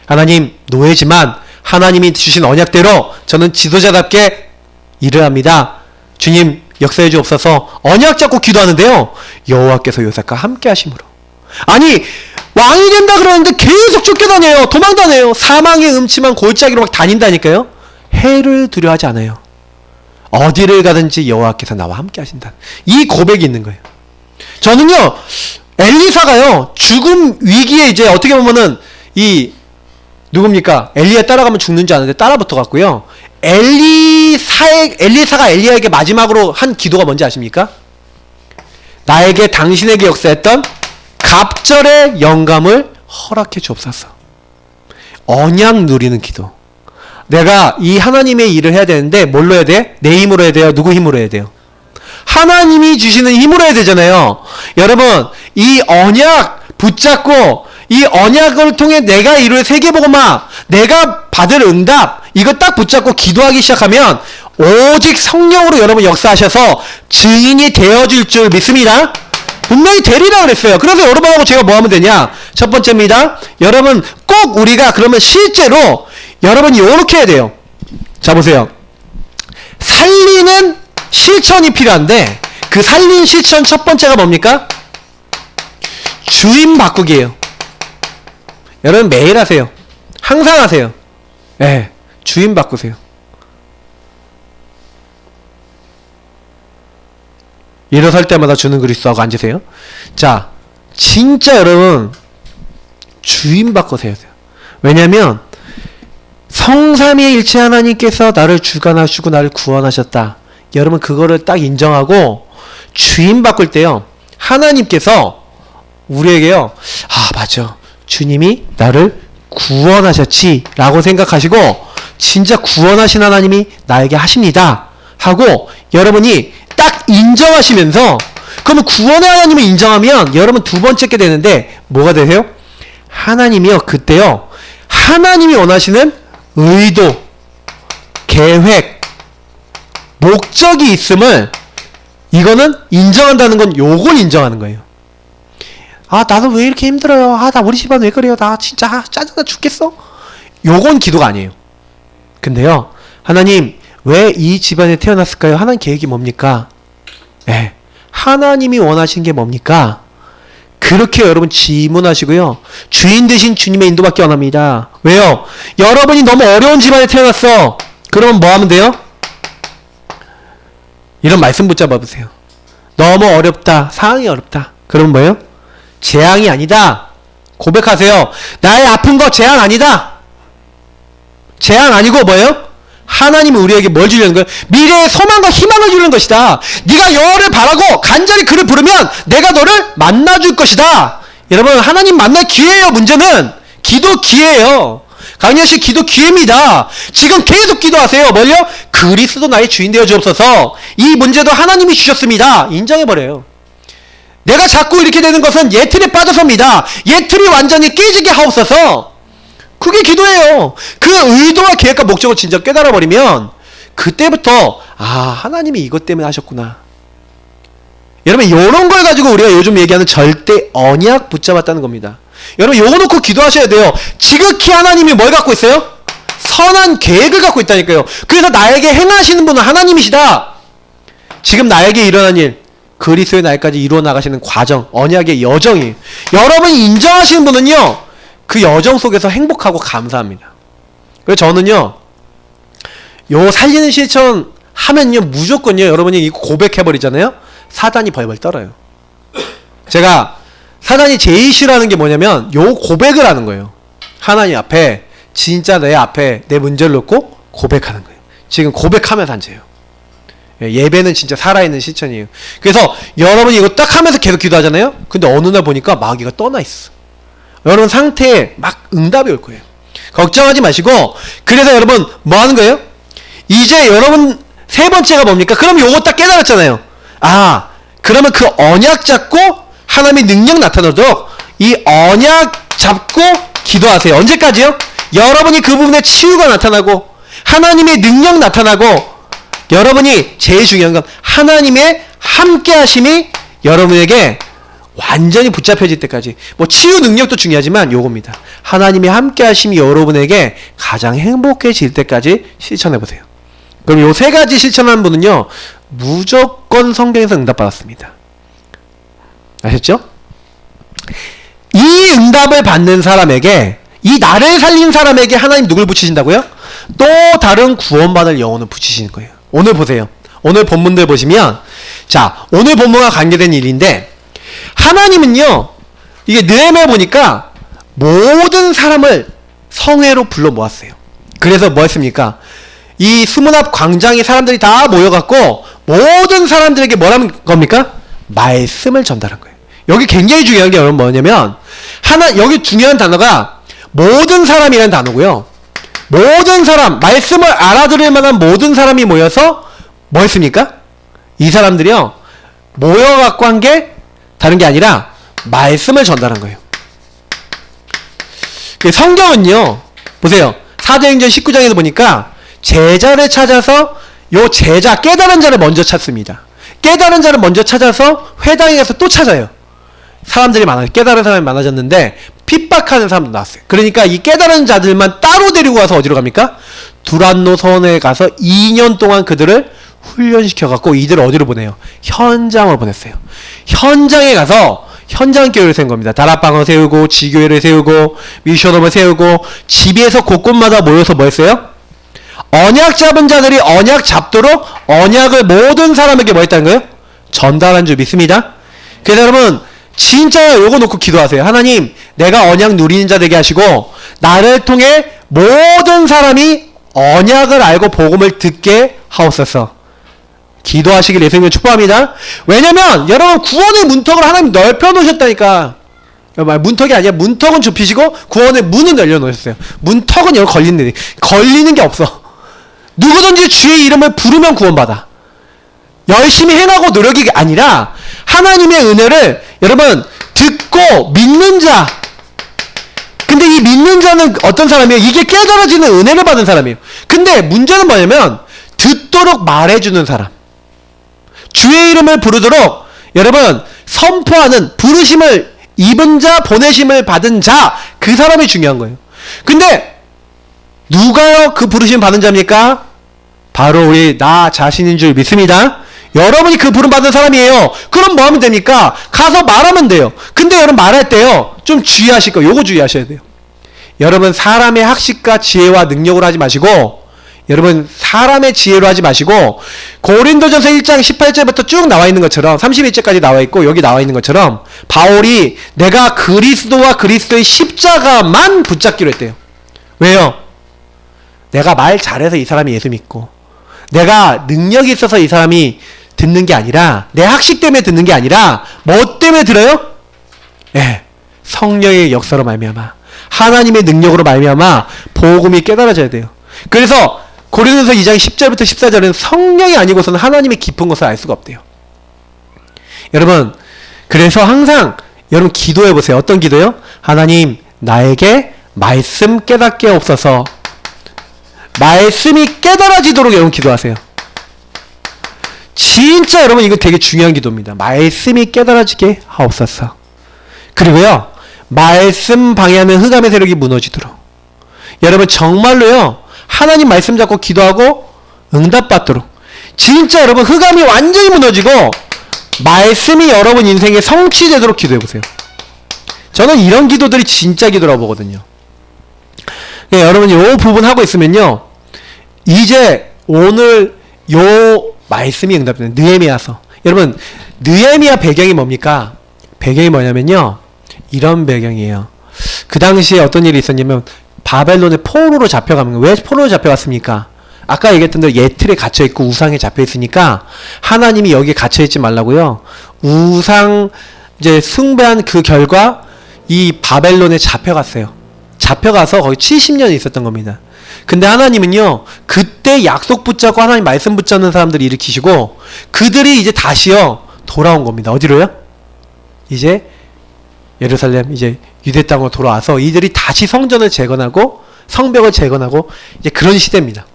하나님 노예지만 하나님이 주신 언약대로 저는 지도자답게 일을 합니다. 주님 역사해 주옵소서. 언약 잡고 기도하는데요 여호와께서 요셉과 함께 하심으로. 아니 왕이 된다 그러는데 계속 쫓겨다녀요. 도망다녀요. 사망의 음침한 골짜기로 막 다닌다니까요. 해를 두려워하지 않아요. 어디를 가든지 여호와께서 나와 함께 하신다. 이 고백이 있는 거예요. 저는요 엘리사가요 죽음 위기에 이제 어떻게 보면은 누굽니까? 엘리야 따라가면 죽는 줄 아는데 따라 붙어갔고요. 엘리사가 엘리야에게 마지막으로 한 기도가 뭔지 아십니까? 나에게 당신에게 역사했던 갑절의 영감을 허락해 주옵소서. 언약 누리는 기도. 내가 이 하나님의 일을 해야 되는데 뭘로 해야 돼? 내 힘으로 해야 돼요? 누구 힘으로 해야 돼요? 하나님이 주시는 힘으로 해야 되잖아요. 여러분 이 언약 붙잡고 이 언약을 통해 내가 이룰 세계복음화 내가 받을 응답 이거 딱 붙잡고 기도하기 시작하면 오직 성령으로 여러분 역사하셔서 증인이 되어줄 줄 믿습니다. 분명히 되리라 그랬어요. 그래서 여러분하고 제가 뭐 하면 되냐? 첫 번째입니다. 여러분 꼭 우리가 그러면 실제로 여러분이 요렇게 해야 돼요. 자 보세요. 살리는 실천이 필요한데 그 살린 실천 첫 번째가 뭡니까? 주인 바꾸기예요. 여러분 매일 하세요. 항상 하세요. 네, 주인 바꾸세요. 일어설 때마다 주는 그리스도하고 앉으세요. 자, 진짜 여러분 주인 바꾸세요. 왜냐면 성삼위일체 하나님께서 나를 주관하시고 나를 구원하셨다. 여러분 그거를 딱 인정하고 주인 바꿀 때요. 하나님께서 우리에게요. 아 맞아. 주님이 나를 구원하셨지 라고 생각하시고 진짜 구원하신 하나님이 나에게 하십니다 하고 여러분이 딱 인정하시면서 그러면 구원의 하나님을 인정하면 여러분 두 번째 게 되는데 뭐가 되세요? 하나님이요 그때요 하나님이 원하시는 의도 계획 목적이 있음을 이거는 인정한다는 건 요걸 인정하는 거예요. 아 나도 왜 이렇게 힘들어요. 아 나 우리 집안 왜 그래요. 나 진짜 짜증나 죽겠어. 요건 기도가 아니에요. 근데요 하나님 왜 이 집안에 태어났을까요? 하나님 계획이 뭡니까? 네. 하나님이 원하시는 게 뭡니까? 그렇게 여러분 질문하시고요. 주인 되신 주님의 인도받기 원합니다. 왜요? 여러분이 너무 어려운 집안에 태어났어. 그러면 뭐 하면 돼요? 이런 말씀 붙잡아 보세요. 너무 어렵다. 상황이 어렵다. 그러면 뭐예요? 재앙이 아니다. 고백하세요. 나의 아픈 거 재앙 아니다. 재앙 아니고 뭐예요? 하나님이 우리에게 뭘 주려는 거예요? 미래의 소망과 희망을 주는 것이다. 네가 여호와를 바라고 간절히 그를 부르면 내가 너를 만나줄 것이다. 여러분, 하나님 만날 기회예요. 문제는 기도 기회예요. 강렬씨 기도 기회입니다. 지금 계속 기도하세요. 뭘요? 그리스도 나의 주인 되어 주옵소서. 이 문제도 하나님이 주셨습니다. 인정해버려요. 내가 자꾸 이렇게 되는 것은 예틀에 빠져서입니다. 예틀이 완전히 깨지게 하옵소서. 그게 기도예요. 그 의도와 계획과 목적을 진짜 깨달아버리면 그때부터 하나님이 이것 때문에 하셨구나. 여러분, 이런 걸 가지고 우리가 요즘 얘기하는 절대 언약 붙잡았다는 겁니다. 여러분, 요거 놓고 기도하셔야 돼요. 지극히 하나님이 뭘 갖고 있어요? 선한 계획을 갖고 있다니까요. 그래서 나에게 행하시는 분은 하나님이시다. 지금 나에게 일어난 일, 그리스도의 날까지 이루어 나가시는 과정, 언약의 여정이, 여러분이 인정하시는 분은요, 그 여정 속에서 행복하고 감사합니다. 그래서 저는요, 요 살리는 실천 하면요, 무조건요, 여러분이 이거 고백해버리잖아요? 사단이 벌벌 떨어요. 제가 사단이 제일 싫어하는 게 뭐냐면 요 고백을 하는 거예요. 하나님 앞에, 진짜 내 앞에 내 문제를 놓고 고백하는 거예요. 지금 고백하면서 앉아요. 예배는 진짜 살아있는 실천이에요. 그래서 여러분이 이거 딱 하면서 계속 기도하잖아요? 근데 어느 날 보니까 마귀가 떠나 있어. 여러분 상태에 막 응답이 올 거예요. 걱정하지 마시고, 그래서 여러분 뭐 하는 거예요? 이제 여러분 세 번째가 뭡니까? 그럼 요거 딱 깨달았잖아요. 그러면 그 언약 잡고 하나님의 능력 나타나도록 이 언약 잡고 기도하세요. 언제까지요? 여러분이 그 부분에 치유가 나타나고 하나님의 능력 나타나고, 여러분이 제일 중요한 건 하나님의 함께 하심이 여러분에게 완전히 붙잡혀질 때까지, 뭐 치유 능력도 중요하지만 요겁니다. 하나님의 함께 하심이 여러분에게 가장 행복해질 때까지 실천해보세요. 그럼 요 세 가지 실천하는 분은요, 무조건 성경에서 응답받았습니다. 아셨죠? 이 응답을 받는 사람에게, 이 나를 살린 사람에게 하나님 누굴 붙이신다고요? 또 다른 구원받을 영혼을 붙이시는 거예요. 오늘 보세요. 오늘 본문들 보시면, 자, 오늘 본문과 관계된 일인데, 하나님은요, 이게 느헤미야 보니까 모든 사람을 성회로 불러 모았어요. 그래서 뭐 했습니까? 이 수문 앞 광장에 사람들이 다 모여갖고 모든 사람들에게 뭐라는 겁니까? 말씀을 전달한 거예요. 여기 굉장히 중요한 게 여러분 뭐냐면, 여기 중요한 단어가 모든 사람이라는 단어고요. 모든 사람, 말씀을 알아들을 만한 모든 사람이 모여서 뭐 했습니까? 이 사람들이요, 모여갖고 한 게 다른 게 아니라 말씀을 전달한 거예요. 성경은요, 보세요. 사도행전 19장에서 보니까 제자를 찾아서 요 제자, 깨달은 자를 먼저 찾습니다. 깨달은 자를 먼저 찾아서 회당에 가서 또 찾아요. 사람들이 많아요. 깨달은 사람이 많아졌는데 핍박하는 사람도 나왔어요. 그러니까 이 깨달은 자들만 따로 데리고 와서 어디로 갑니까? 두란노 선에 가서 2년 동안 그들을 훈련시켜갖고 이들을 어디로 보내요? 현장으로 보냈어요. 현장에 가서 현장교회를 세운 겁니다. 다락방을 세우고 지교회를 세우고 미션홈을 세우고 집에서 곳곳마다 모여서 뭐 했어요? 언약 잡은 자들이 언약 잡도록 언약을 모든 사람에게 뭐 했다는 거예요? 전달한 줄 믿습니다. 그래서 여러분 진짜 요거 놓고 기도하세요. 하나님, 내가 언약 누리는 자 되게 하시고 나를 통해 모든 사람이 언약을 알고 복음을 듣게 하옵소서. 기도하시길 예수님을 축복합니다. 왜냐면 여러분 구원의 문턱을 하나님 넓혀 놓으셨다니까. 문턱이 아니야. 문턱은 좁히시고 구원의 문은 열려 놓으셨어요. 문턱은 여기 걸리는 게 없어. 누구든지 주의 이름을 부르면 구원받아. 열심히 행하고 노력이 아니라 하나님의 은혜를 여러분 듣고 믿는 자. 근데 이 믿는 자는 어떤 사람이에요? 이게 깨달아지는 은혜를 받은 사람이에요. 근데 문제는 뭐냐면 듣도록 말해주는 사람, 주의 이름을 부르도록 여러분 선포하는, 부르심을 입은 자, 보내심을 받은 자, 그 사람이 중요한 거예요. 근데 누가요 그 부르심 받은 자입니까? 바로 우리 나 자신인 줄 믿습니다. 여러분이 그 부름 받은 사람이에요. 그럼 뭐 하면 됩니까? 가서 말하면 돼요. 근데 여러분 말할 때요 좀 주의하실 거예요. 요거 주의하셔야 돼요. 여러분 사람의 학식과 지혜와 능력으로 하지 마시고, 여러분 사람의 지혜로 하지 마시고, 고린도전서 1장 18절부터 쭉 나와 있는 것처럼 31절까지 나와 있고 여기 나와 있는 것처럼 바울이 내가 그리스도와 그리스도의 십자가만 붙잡기로 했대요. 왜요? 내가 말 잘해서 이 사람이 예수 믿고, 내가 능력이 있어서 이 사람이 듣는 게 아니라, 내 학식 때문에 듣는 게 아니라 뭐 때문에 들어요? 예, 성령의 역사로 말미암아, 하나님의 능력으로 말미암아 복음이 깨달아져야 돼요. 그래서 고린도서 2장 10절부터 14절은 성령이 아니고서는 하나님의 깊은 것을 알 수가 없대요. 여러분, 그래서 항상 여러분 기도해 보세요. 어떤 기도요? 하나님, 나에게 말씀 깨닫게 없어서. 말씀이 깨달아지도록 여러분 기도하세요. 진짜 여러분 이거 되게 중요한 기도입니다. 말씀이 깨달아지게 하옵소서. 그리고요, 말씀 방해하면 흑암의 세력이 무너지도록. 여러분 정말로요, 하나님 말씀 잡고 기도하고 응답받도록. 진짜 여러분 흑암이 완전히 무너지고 말씀이 여러분 인생에 성취되도록 기도해보세요. 저는 이런 기도들이 진짜 기도라고 보거든요. 네, 여러분 요 부분 하고 있으면요, 이제 오늘 요 말씀이 응답되는 느헤미야서. 여러분 느헤미야 배경이 뭡니까? 배경이 뭐냐면요, 이런 배경이에요. 그 당시에 어떤 일이 있었냐면 바벨론의 포로로 잡혀가면, 왜 포로로 잡혀갔습니까? 아까 얘기했던 대로 예틀에 갇혀있고 우상에 잡혀있으니까 하나님이 여기에 갇혀있지 말라고요, 우상 이제 숭배한 그 결과 이 바벨론에 잡혀갔어요. 잡혀가서 거의 70년 있었던 겁니다. 근데 하나님은요, 그때 약속 붙잡고 하나님 말씀 붙잡는 사람들을 일으키시고 그들이 이제 다시요 돌아온 겁니다. 어디로요? 이제 예루살렘, 이제 유대 땅으로 돌아와서 이들이 다시 성전을 재건하고 성벽을 재건하고 이제 그런 시대입니다.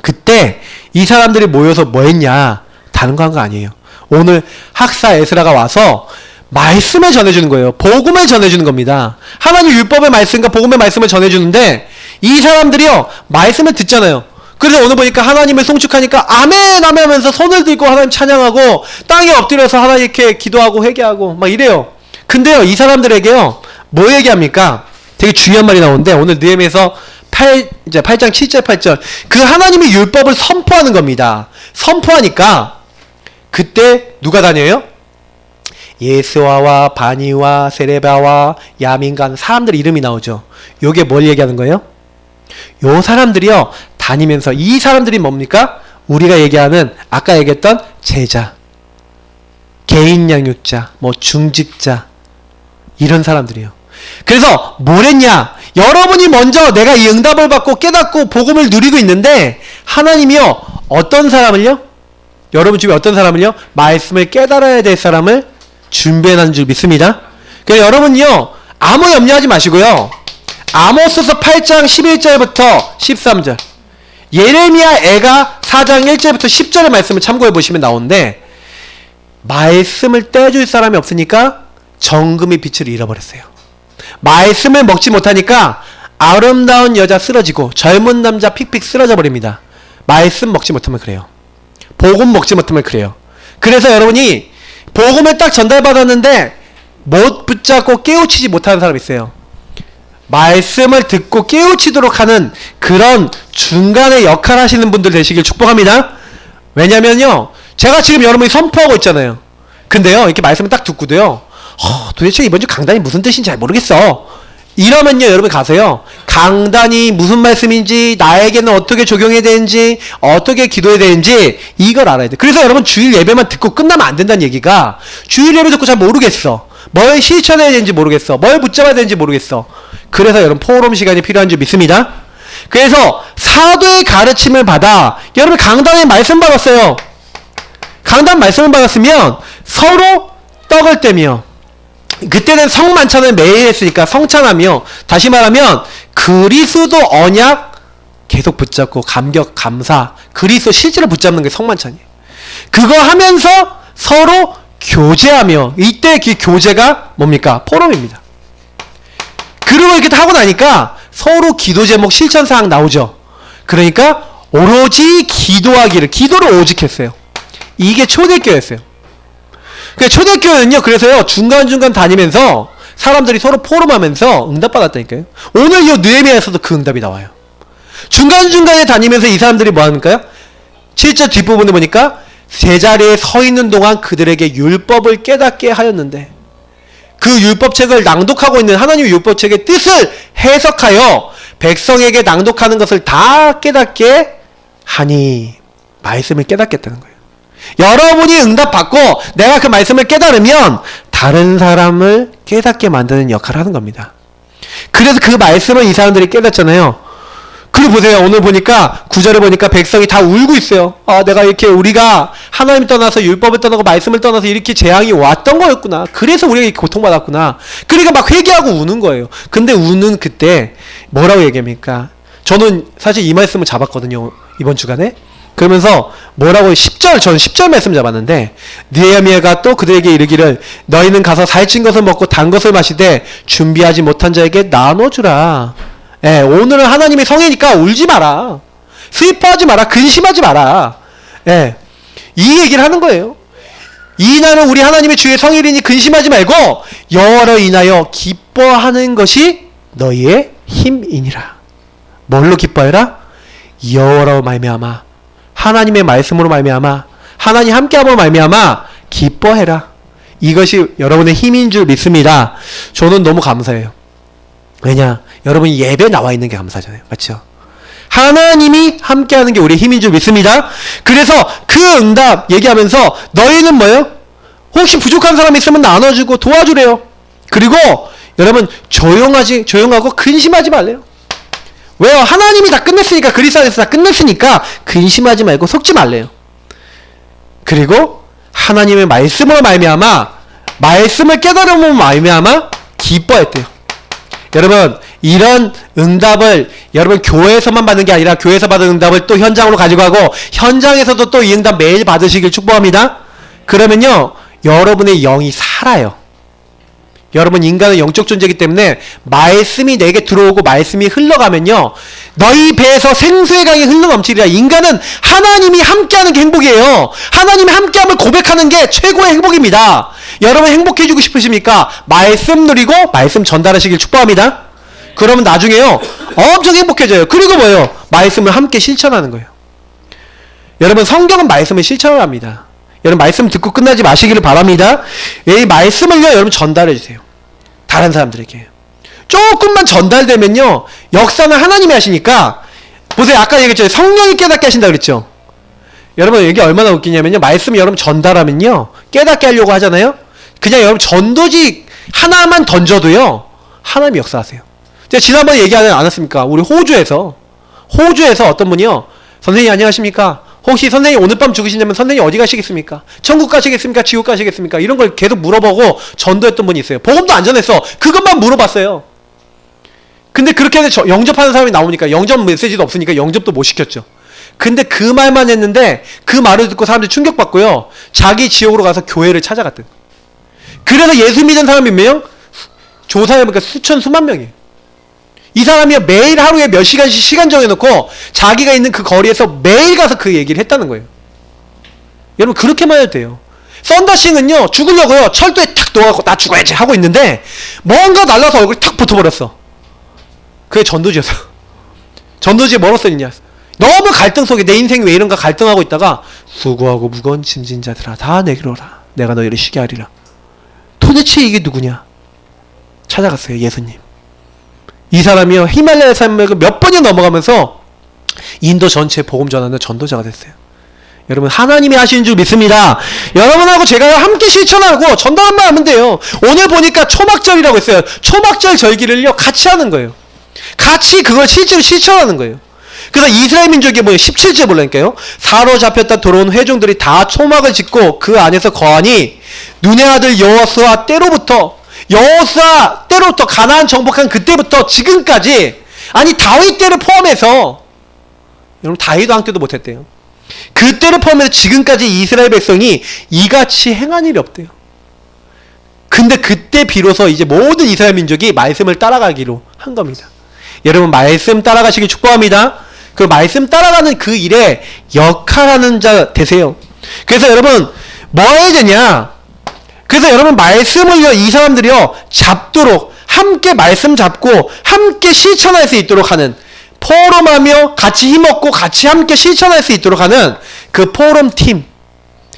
그때 이 사람들이 모여서 뭐 했냐? 다른 거 한 거 아니에요. 오늘 학사 에스라가 와서 말씀을 전해주는 거예요. 복음을 전해주는 겁니다. 하나님 율법의 말씀과 복음의 말씀을 전해주는데 이 사람들이요 말씀을 듣잖아요. 그래서 오늘 보니까 하나님을 송축하니까 아멘 아멘 하면서 손을 들고 하나님 찬양하고 땅에 엎드려서 하나님께 기도하고 회개하고 막 이래요. 근데요, 이 사람들에게요 뭐 얘기합니까? 되게 중요한 말이 나오는데, 오늘 느헤미야서 8장 7절 8절 그 하나님의 율법을 선포하는 겁니다. 선포하니까 그때 누가 다녀요? 예스와와 바니와 세레바와 야민간 사람들 이름이 나오죠. 요게 뭘 얘기하는 거예요? 요 사람들이요 다니면서, 이 사람들이 뭡니까? 우리가 얘기하는 아까 얘기했던 제자, 개인 양육자, 뭐 중직자, 이런 사람들이에요. 그래서 뭘 했냐? 여러분이 먼저 내가 이 응답을 받고 깨닫고 복음을 누리고 있는데 하나님이요 어떤 사람을요? 여러분 주변에 어떤 사람을요? 말씀을 깨달아야 될 사람을 준비해놨는 줄 믿습니다. 그래서 여러분요 아무 염려하지 마시고요, 아모스서 8장 11절부터 13절, 예레미야 애가 4장 1절부터 10절의 말씀을 참고해 보시면 나오는데, 말씀을 떼줄 사람이 없으니까 정금의 빛을 잃어버렸어요. 말씀을 먹지 못하니까 아름다운 여자 쓰러지고 젊은 남자 픽픽 쓰러져 버립니다. 말씀 먹지 못하면 그래요. 복음 먹지 못하면 그래요. 그래서 여러분이 복음을 딱 전달받았는데 못 붙잡고 깨우치지 못하는 사람이 있어요. 말씀을 듣고 깨우치도록 하는 그런 중간에 역할 하시는 분들 되시길 축복합니다. 왜냐면요, 제가 지금 여러분이 선포하고 있잖아요. 근데요, 이렇게 말씀을 딱 듣고도요, 도대체 이번 주 강단이 무슨 뜻인지 잘 모르겠어. 이러면요, 여러분 가세요. 강단이 무슨 말씀인지, 나에게는 어떻게 적용해야 되는지, 어떻게 기도해야 되는지, 이걸 알아야 돼. 그래서 여러분 주일 예배만 듣고 끝나면 안 된다는 얘기가, 주일 예배 듣고 잘 모르겠어. 뭘 실천해야 되는지 모르겠어. 뭘 붙잡아야 되는지 모르겠어. 그래서 여러분 포럼 시간이 필요한 줄 믿습니다. 그래서 사도의 가르침을 받아, 여러분 강단에 말씀 받았어요. 강단 말씀을 받았으면 서로 떡을 떼며, 그때는 성만찬을 매일 했으니까 성찬하며, 다시 말하면 그리스도 언약 계속 붙잡고 감격 감사, 그리스도 실제로 붙잡는 게 성만찬이에요. 그거 하면서 서로 교제하며, 이때 그 교제가 뭡니까? 포럼입니다. 그리고 이렇게 하고 나니까 서로 기도 제목 실천사항 나오죠. 그러니까 오로지 기도하기를, 기도를 오직 했어요. 이게 초대교회였어요. 초대교회는요, 그래서요, 중간중간 다니면서 사람들이 서로 포럼하면서 응답받았다니까요. 오늘 이 느헤미야에서도 그 응답이 나와요. 중간중간에 다니면서 이 사람들이 뭐 합니까? 7절 뒷부분에 보니까 제자리에 서 있는 동안 그들에게 율법을 깨닫게 하였는데, 그 율법책을 낭독하고 있는 하나님의 율법책의 뜻을 해석하여 백성에게 낭독하는 것을 다 깨닫게 하니 말씀을 깨닫겠다는 거예요. 여러분이 응답받고 내가 그 말씀을 깨달으면 다른 사람을 깨닫게 만드는 역할을 하는 겁니다. 그래서 그 말씀을 이 사람들이 깨닫잖아요. 그리고 보세요. 오늘 보니까 9절에 보니까 백성이 다 울고 있어요. 아, 내가 이렇게 우리가 하나님 떠나서 율법을 떠나고 말씀을 떠나서 이렇게 재앙이 왔던 거였구나. 그래서 우리가 이렇게 고통받았구나. 그러니까 막 회개하고 우는 거예요. 근데 우는 그때 뭐라고 얘기합니까? 저는 사실 이 말씀을 잡았거든요. 이번 주간에. 그러면서 뭐라고 10절, 저는 10절 말씀 잡았는데 느헤미야가 또 그들에게 이르기를 너희는 가서 살찐 것을 먹고 단 것을 마시되 준비하지 못한 자에게 나눠주라. 예, 오늘은 하나님의 성회니까 울지 마라. 슬퍼하지 마라. 근심하지 마라. 예, 이 얘기를 하는 거예요. 이 날은 우리 하나님의 주의 성일이니 근심하지 말고 여호와로 인하여 기뻐하는 것이 너희의 힘이니라. 뭘로 기뻐해라? 여호와로 말미암아, 하나님의 말씀으로 말미암아, 하나님 함께함으로 말미암아 기뻐해라. 이것이 여러분의 힘인 줄 믿습니다. 저는 너무 감사해요. 왜냐? 여러분이 예배에 나와 있는 게 감사하잖아요. 맞죠? 하나님이 함께하는 게 우리의 힘인 줄 믿습니다. 그래서 그 응답 얘기하면서 너희는 뭐예요? 혹시 부족한 사람 있으면 나눠주고 도와주래요. 그리고 여러분 조용하고 근심하지 말래요. 왜요? 하나님이 다 끝냈으니까, 그리스도 안에서 다 끝냈으니까 근심하지 말고 속지 말래요. 그리고 하나님의 말씀으로 말미암아, 말씀을 깨달음으로 말미암아 기뻐했대요. 여러분, 이런 응답을 여러분 교회에서만 받는 게 아니라 교회에서 받은 응답을 또 현장으로 가지고 가고 현장에서도 또 이 응답 매일 받으시길 축복합니다. 그러면요, 여러분의 영이 살아요. 여러분, 인간은 영적 존재이기 때문에 말씀이 내게 들어오고 말씀이 흘러가면요, 너희 배에서 생수의 강이 흘러넘치리라. 인간은 하나님이 함께하는 게 행복이에요. 하나님이 함께함을 고백하는 게 최고의 행복입니다. 여러분 행복해지고 싶으십니까? 말씀 누리고 말씀 전달하시길 축복합니다. 그러면 나중에요 엄청 행복해져요. 그리고 뭐예요? 말씀을 함께 실천하는 거예요. 여러분, 성경은 말씀을 실천을 합니다. 여러분, 말씀 듣고 끝나지 마시기를 바랍니다. 이 말씀을요 여러분 전달해 주세요. 다른 사람들에게 조금만 전달되면요 역사는 하나님이 하시니까. 보세요, 아까 얘기했죠. 성령이 깨닫게 하신다 그랬죠. 여러분, 이게 얼마나 웃기냐면요, 말씀 여러분 전달하면요 깨닫게 하려고 하잖아요. 그냥 여러분 전도지 하나만 던져도요 하나님이 역사하세요. 제가 지난번에 얘기 안 했습니까? 우리 호주에서 어떤 분이요, 선생님 안녕하십니까? 혹시 선생님 오늘 밤 죽으신다면 선생님 어디 가시겠습니까? 천국 가시겠습니까? 지옥 가시겠습니까? 이런 걸 계속 물어보고 전도했던 분이 있어요. 복음도 안 전했어. 그것만 물어봤어요. 근데 그렇게 해서 영접하는 사람이 나오니까, 영접 메시지도 없으니까 영접도 못 시켰죠. 근데 그 말만 했는데 그 말을 듣고 사람들이 충격받고요, 자기 지역으로 가서 교회를 찾아갔대요. 그래서 예수 믿은 사람이 몇 명? 조사해보니까 수만 명이에요. 이 사람이 매일 하루에 몇 시간씩 시간 정해놓고 자기가 있는 그 거리에서 매일 가서 그 얘기를 했다는 거예요. 여러분, 그렇게만 해도 돼요. 썬다싱은요 죽으려고요 철도에 탁 놓아갖고 나 죽어야지 하고 있는데 뭔가 날라서 얼굴이 탁 붙어버렸어. 그게 전도지였어. 전도지에 뭐로 써있냐, 너무 갈등 속에 내 인생이 왜 이런가 갈등하고 있다가 수고하고 무거운 짐진 자들아 다 내게로 오라, 내가 너희를 쉬게 하리라. 도대체 이게 누구냐? 찾아갔어요. 예수님. 이 사람이요 히말라야 산맥을 몇 번이 넘어가면서 인도 전체에 복음 전하는 전도자가 됐어요. 여러분, 하나님이 하시는 줄 믿습니다. 여러분하고 제가 함께 실천하고 전달만 하면 돼요. 오늘 보니까 초막절이라고 했어요. 초막절 절기를요 같이 하는 거예요. 같이 그걸 실제로 실천하는 거예요. 그래서 이스라엘 민족이 뭐예요? 17절 보라니까요. 사로잡혔다 돌아온 회중들이 다 초막을 짓고 그 안에서 거하니 눈의 아들 여호수아 때로부터 가나안 정복한 그때부터 지금까지, 아니 다윗 때를 포함해서, 여러분 다윗 왕 때도 못했대요. 그때를 포함해서 지금까지 이스라엘 백성이 이같이 행한 일이 없대요. 근데 그때 비로소 이제 모든 이스라엘 민족이 말씀을 따라가기로 한 겁니다. 여러분, 말씀 따라가시길 축복합니다. 그 말씀 따라가는 그 일에 역할하는 자 되세요. 그래서 여러분 뭐 해야 되냐? 그래서 여러분 말씀을요 이 사람들이요 잡도록, 함께 말씀 잡고 함께 실천할 수 있도록 하는, 포럼하며 같이 힘없고 같이 함께 실천할 수 있도록 하는 그 포럼팀,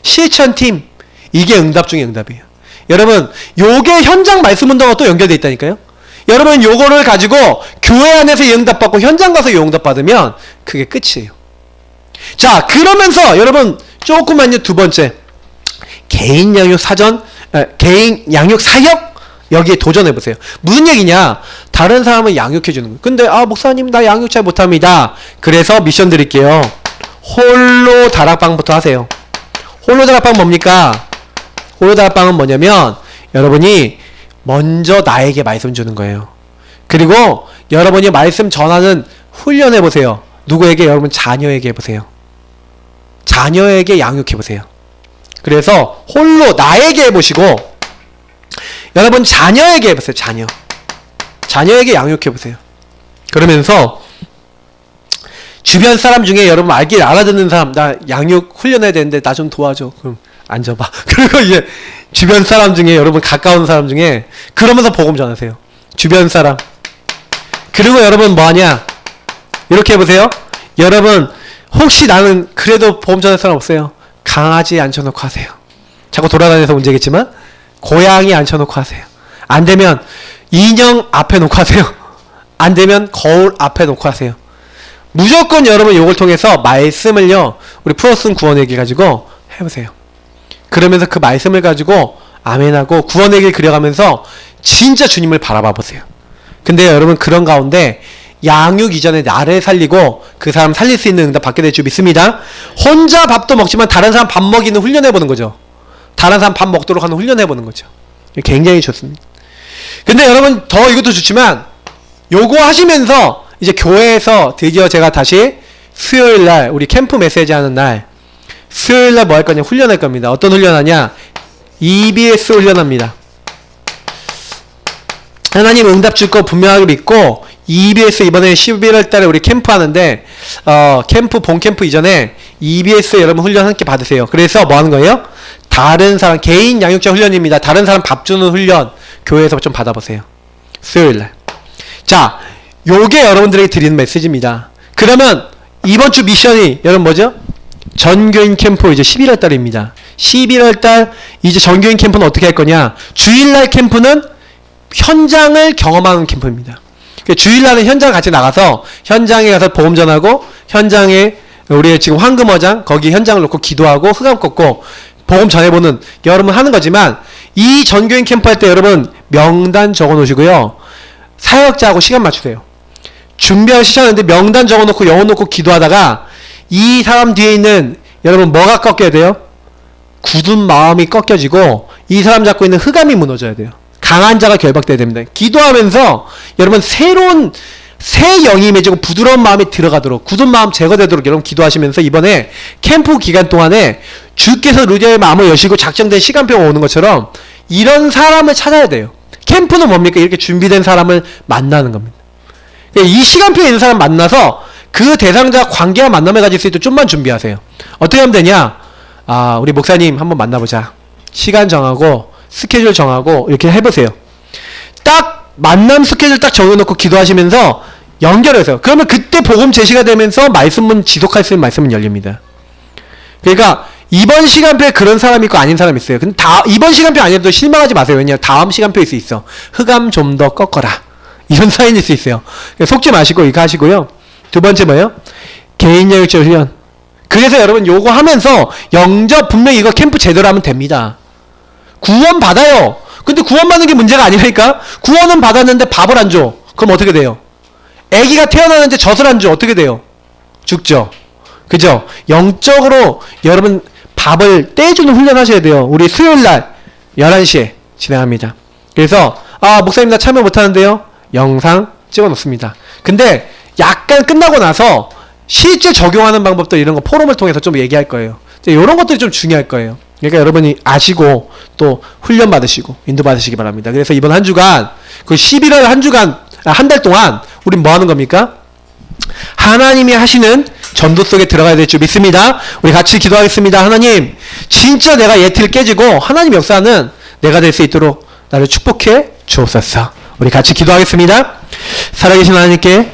실천팀, 이게 응답 중에 응답이에요. 여러분, 요게 현장 말씀 운동과 또 연결되어 있다니까요. 여러분 요거를 가지고 교회 안에서 응답받고 현장 가서 응답받으면 그게 끝이에요. 자, 그러면서 여러분 조금만요. 두 번째, 개인 양육 사역 여기에 도전해 보세요. 무슨 얘기냐? 다른 사람을 양육해 주는 거예요. 근데 목사님 나 양육 잘 못합니다. 그래서 미션 드릴게요. 홀로 다락방부터 하세요. 홀로 다락방 뭡니까? 홀로 다락방은 뭐냐면 여러분이 먼저 나에게 말씀 주는 거예요. 그리고 여러분이 말씀 전하는 훈련해 보세요. 누구에게? 여러분 자녀에게 해보세요. 자녀에게 양육해 보세요. 그래서 홀로 나에게 해보시고 여러분 자녀에게 해보세요. 자녀에게 양육해 보세요. 그러면서 주변 사람 중에 여러분 알아듣는 사람, 나 양육 훈련해야 되는데 나 좀 도와줘. 그럼 앉아봐. 그리고 이제 주변 사람 중에 여러분 가까운 사람 중에 그러면서 복음 전하세요. 주변 사람. 그리고 여러분 뭐하냐? 이렇게 해보세요. 여러분 혹시 나는 그래도 복음 전할 사람 없어요? 강아지 앉혀놓고 하세요. 자꾸 돌아다녀서 문제겠지만 고양이 앉혀놓고 하세요. 안되면 인형 앞에 놓고 하세요. 안되면 거울 앞에 놓고 하세요. 무조건 여러분 요걸 통해서 말씀을요 우리 풀어쓴 구원에게 가지고 해보세요. 그러면서 그 말씀을 가지고 아멘하고 구원의 길 그려가면서 진짜 주님을 바라봐 보세요. 근데 여러분 그런 가운데 양육 이전에 나를 살리고 그 사람 살릴 수 있는 응답 받게 될 줄 믿습니다. 혼자 밥도 먹지만 다른 사람 밥 먹이는 훈련해보는 거죠. 다른 사람 밥 먹도록 하는 훈련해보는 거죠. 굉장히 좋습니다. 근데 여러분 더 이것도 좋지만 요거 하시면서 이제 교회에서 드디어 제가 다시 수요일날 우리 캠프 메시지 하는 날 수요일날 뭐 할 거냐? 훈련할 겁니다. 어떤 훈련하냐? EBS 훈련합니다. 하나님 응답 줄 거 분명하게 믿고 EBS 이번에 11월 달에 우리 캠프 하는데 본 캠프 이전에 EBS 여러분 훈련 함께 받으세요. 그래서 뭐 하는 거예요? 다른 사람 개인 양육자 훈련입니다. 다른 사람 밥 주는 훈련 교회에서 좀 받아보세요. 수요일날. 자, 요게 여러분들에게 드리는 메시지입니다. 그러면 이번 주 미션이 여러분 뭐죠? 전교인 캠프 이제 11월 달입니다. 11월 달 이제 전교인 캠프는 어떻게 할 거냐? 주일날 캠프는 현장을 경험하는 캠프입니다. 주일날은 현장 같이 나가서 현장에 가서 보험 전하고 현장에 우리 지금 황금어장 거기 현장을 놓고 기도하고 흑암 꺾고 보험 전해보는 여러분 하는 거지만 이 전교인 캠프 할 때 여러분 명단 적어 놓으시고요. 사역자하고 시간 맞추세요. 준비하고 시작하는데 명단 적어 놓고 영어 놓고 기도하다가 이 사람 뒤에 있는 여러분 뭐가 꺾여야 돼요? 굳은 마음이 꺾여지고 이 사람 잡고 있는 흑암이 무너져야 돼요. 강한 자가 결박돼야 됩니다. 기도하면서 여러분 새로운 새 영이 임해지고 부드러운 마음이 들어가도록 굳은 마음 제거되도록 여러분 기도하시면서 이번에 캠프 기간 동안에 주께서 루디아의 마음을 여시고 작정된 시간표가 오는 것처럼 이런 사람을 찾아야 돼요. 캠프는 뭡니까? 이렇게 준비된 사람을 만나는 겁니다. 이 시간표에 있는 사람 만나서 그 대상자 관계와 만남을 가질 수 있도록 좀만 준비하세요. 어떻게 하면 되냐? 우리 목사님 한번 만나보자. 시간 정하고 스케줄 정하고 이렇게 해보세요. 딱 만남 스케줄 딱 정해놓고 기도하시면서 연결해서 그러면 그때 복음 제시가 되면서 말씀은 지속할 수 있는 말씀은 열립니다. 그러니까 이번 시간표에 그런 사람이 있고 아닌 사람이 있어요. 근데 이번 시간표 아니어도 실망하지 마세요. 왜냐하면 다음 시간표일 수 있어. 흑암 좀 더 꺾어라. 이런 사인일 수 있어요. 속지 마시고 이거 하시고요. 두 번째 뭐예요? 개인 양육자 훈련. 그래서 여러분 요거 하면서 영접 분명히 이거 캠프 제대로 하면 됩니다. 구원 받아요. 근데 구원 받는 게 문제가 아니라니까. 구원은 받았는데 밥을 안 줘. 그럼 어떻게 돼요? 아기가 태어나는데 젖을 안 줘. 어떻게 돼요? 죽죠. 그죠? 영적으로 여러분 밥을 떼주는 훈련 하셔야 돼요. 우리 수요일날 11시에 진행합니다. 그래서 목사님 나 참여 못하는데요. 영상 찍어 놓습니다. 근데 약간 끝나고 나서 실제 적용하는 방법도 이런 거 포럼을 통해서 좀 얘기할 거예요. 이런 것들이 좀 중요할 거예요. 그러니까 여러분이 아시고 또 훈련 받으시고 인도 받으시기 바랍니다. 그래서 이번 한 주간 그 11월 한 주간 한 달 동안 우린 뭐 하는 겁니까? 하나님이 하시는 전도 속에 들어가야 될 줄 믿습니다. 우리 같이 기도하겠습니다. 하나님 진짜 내가 예틀 깨지고 하나님 역사는 내가 될 수 있도록 나를 축복해 주옵소서. 우리 같이 기도하겠습니다. 살아계신 하나님께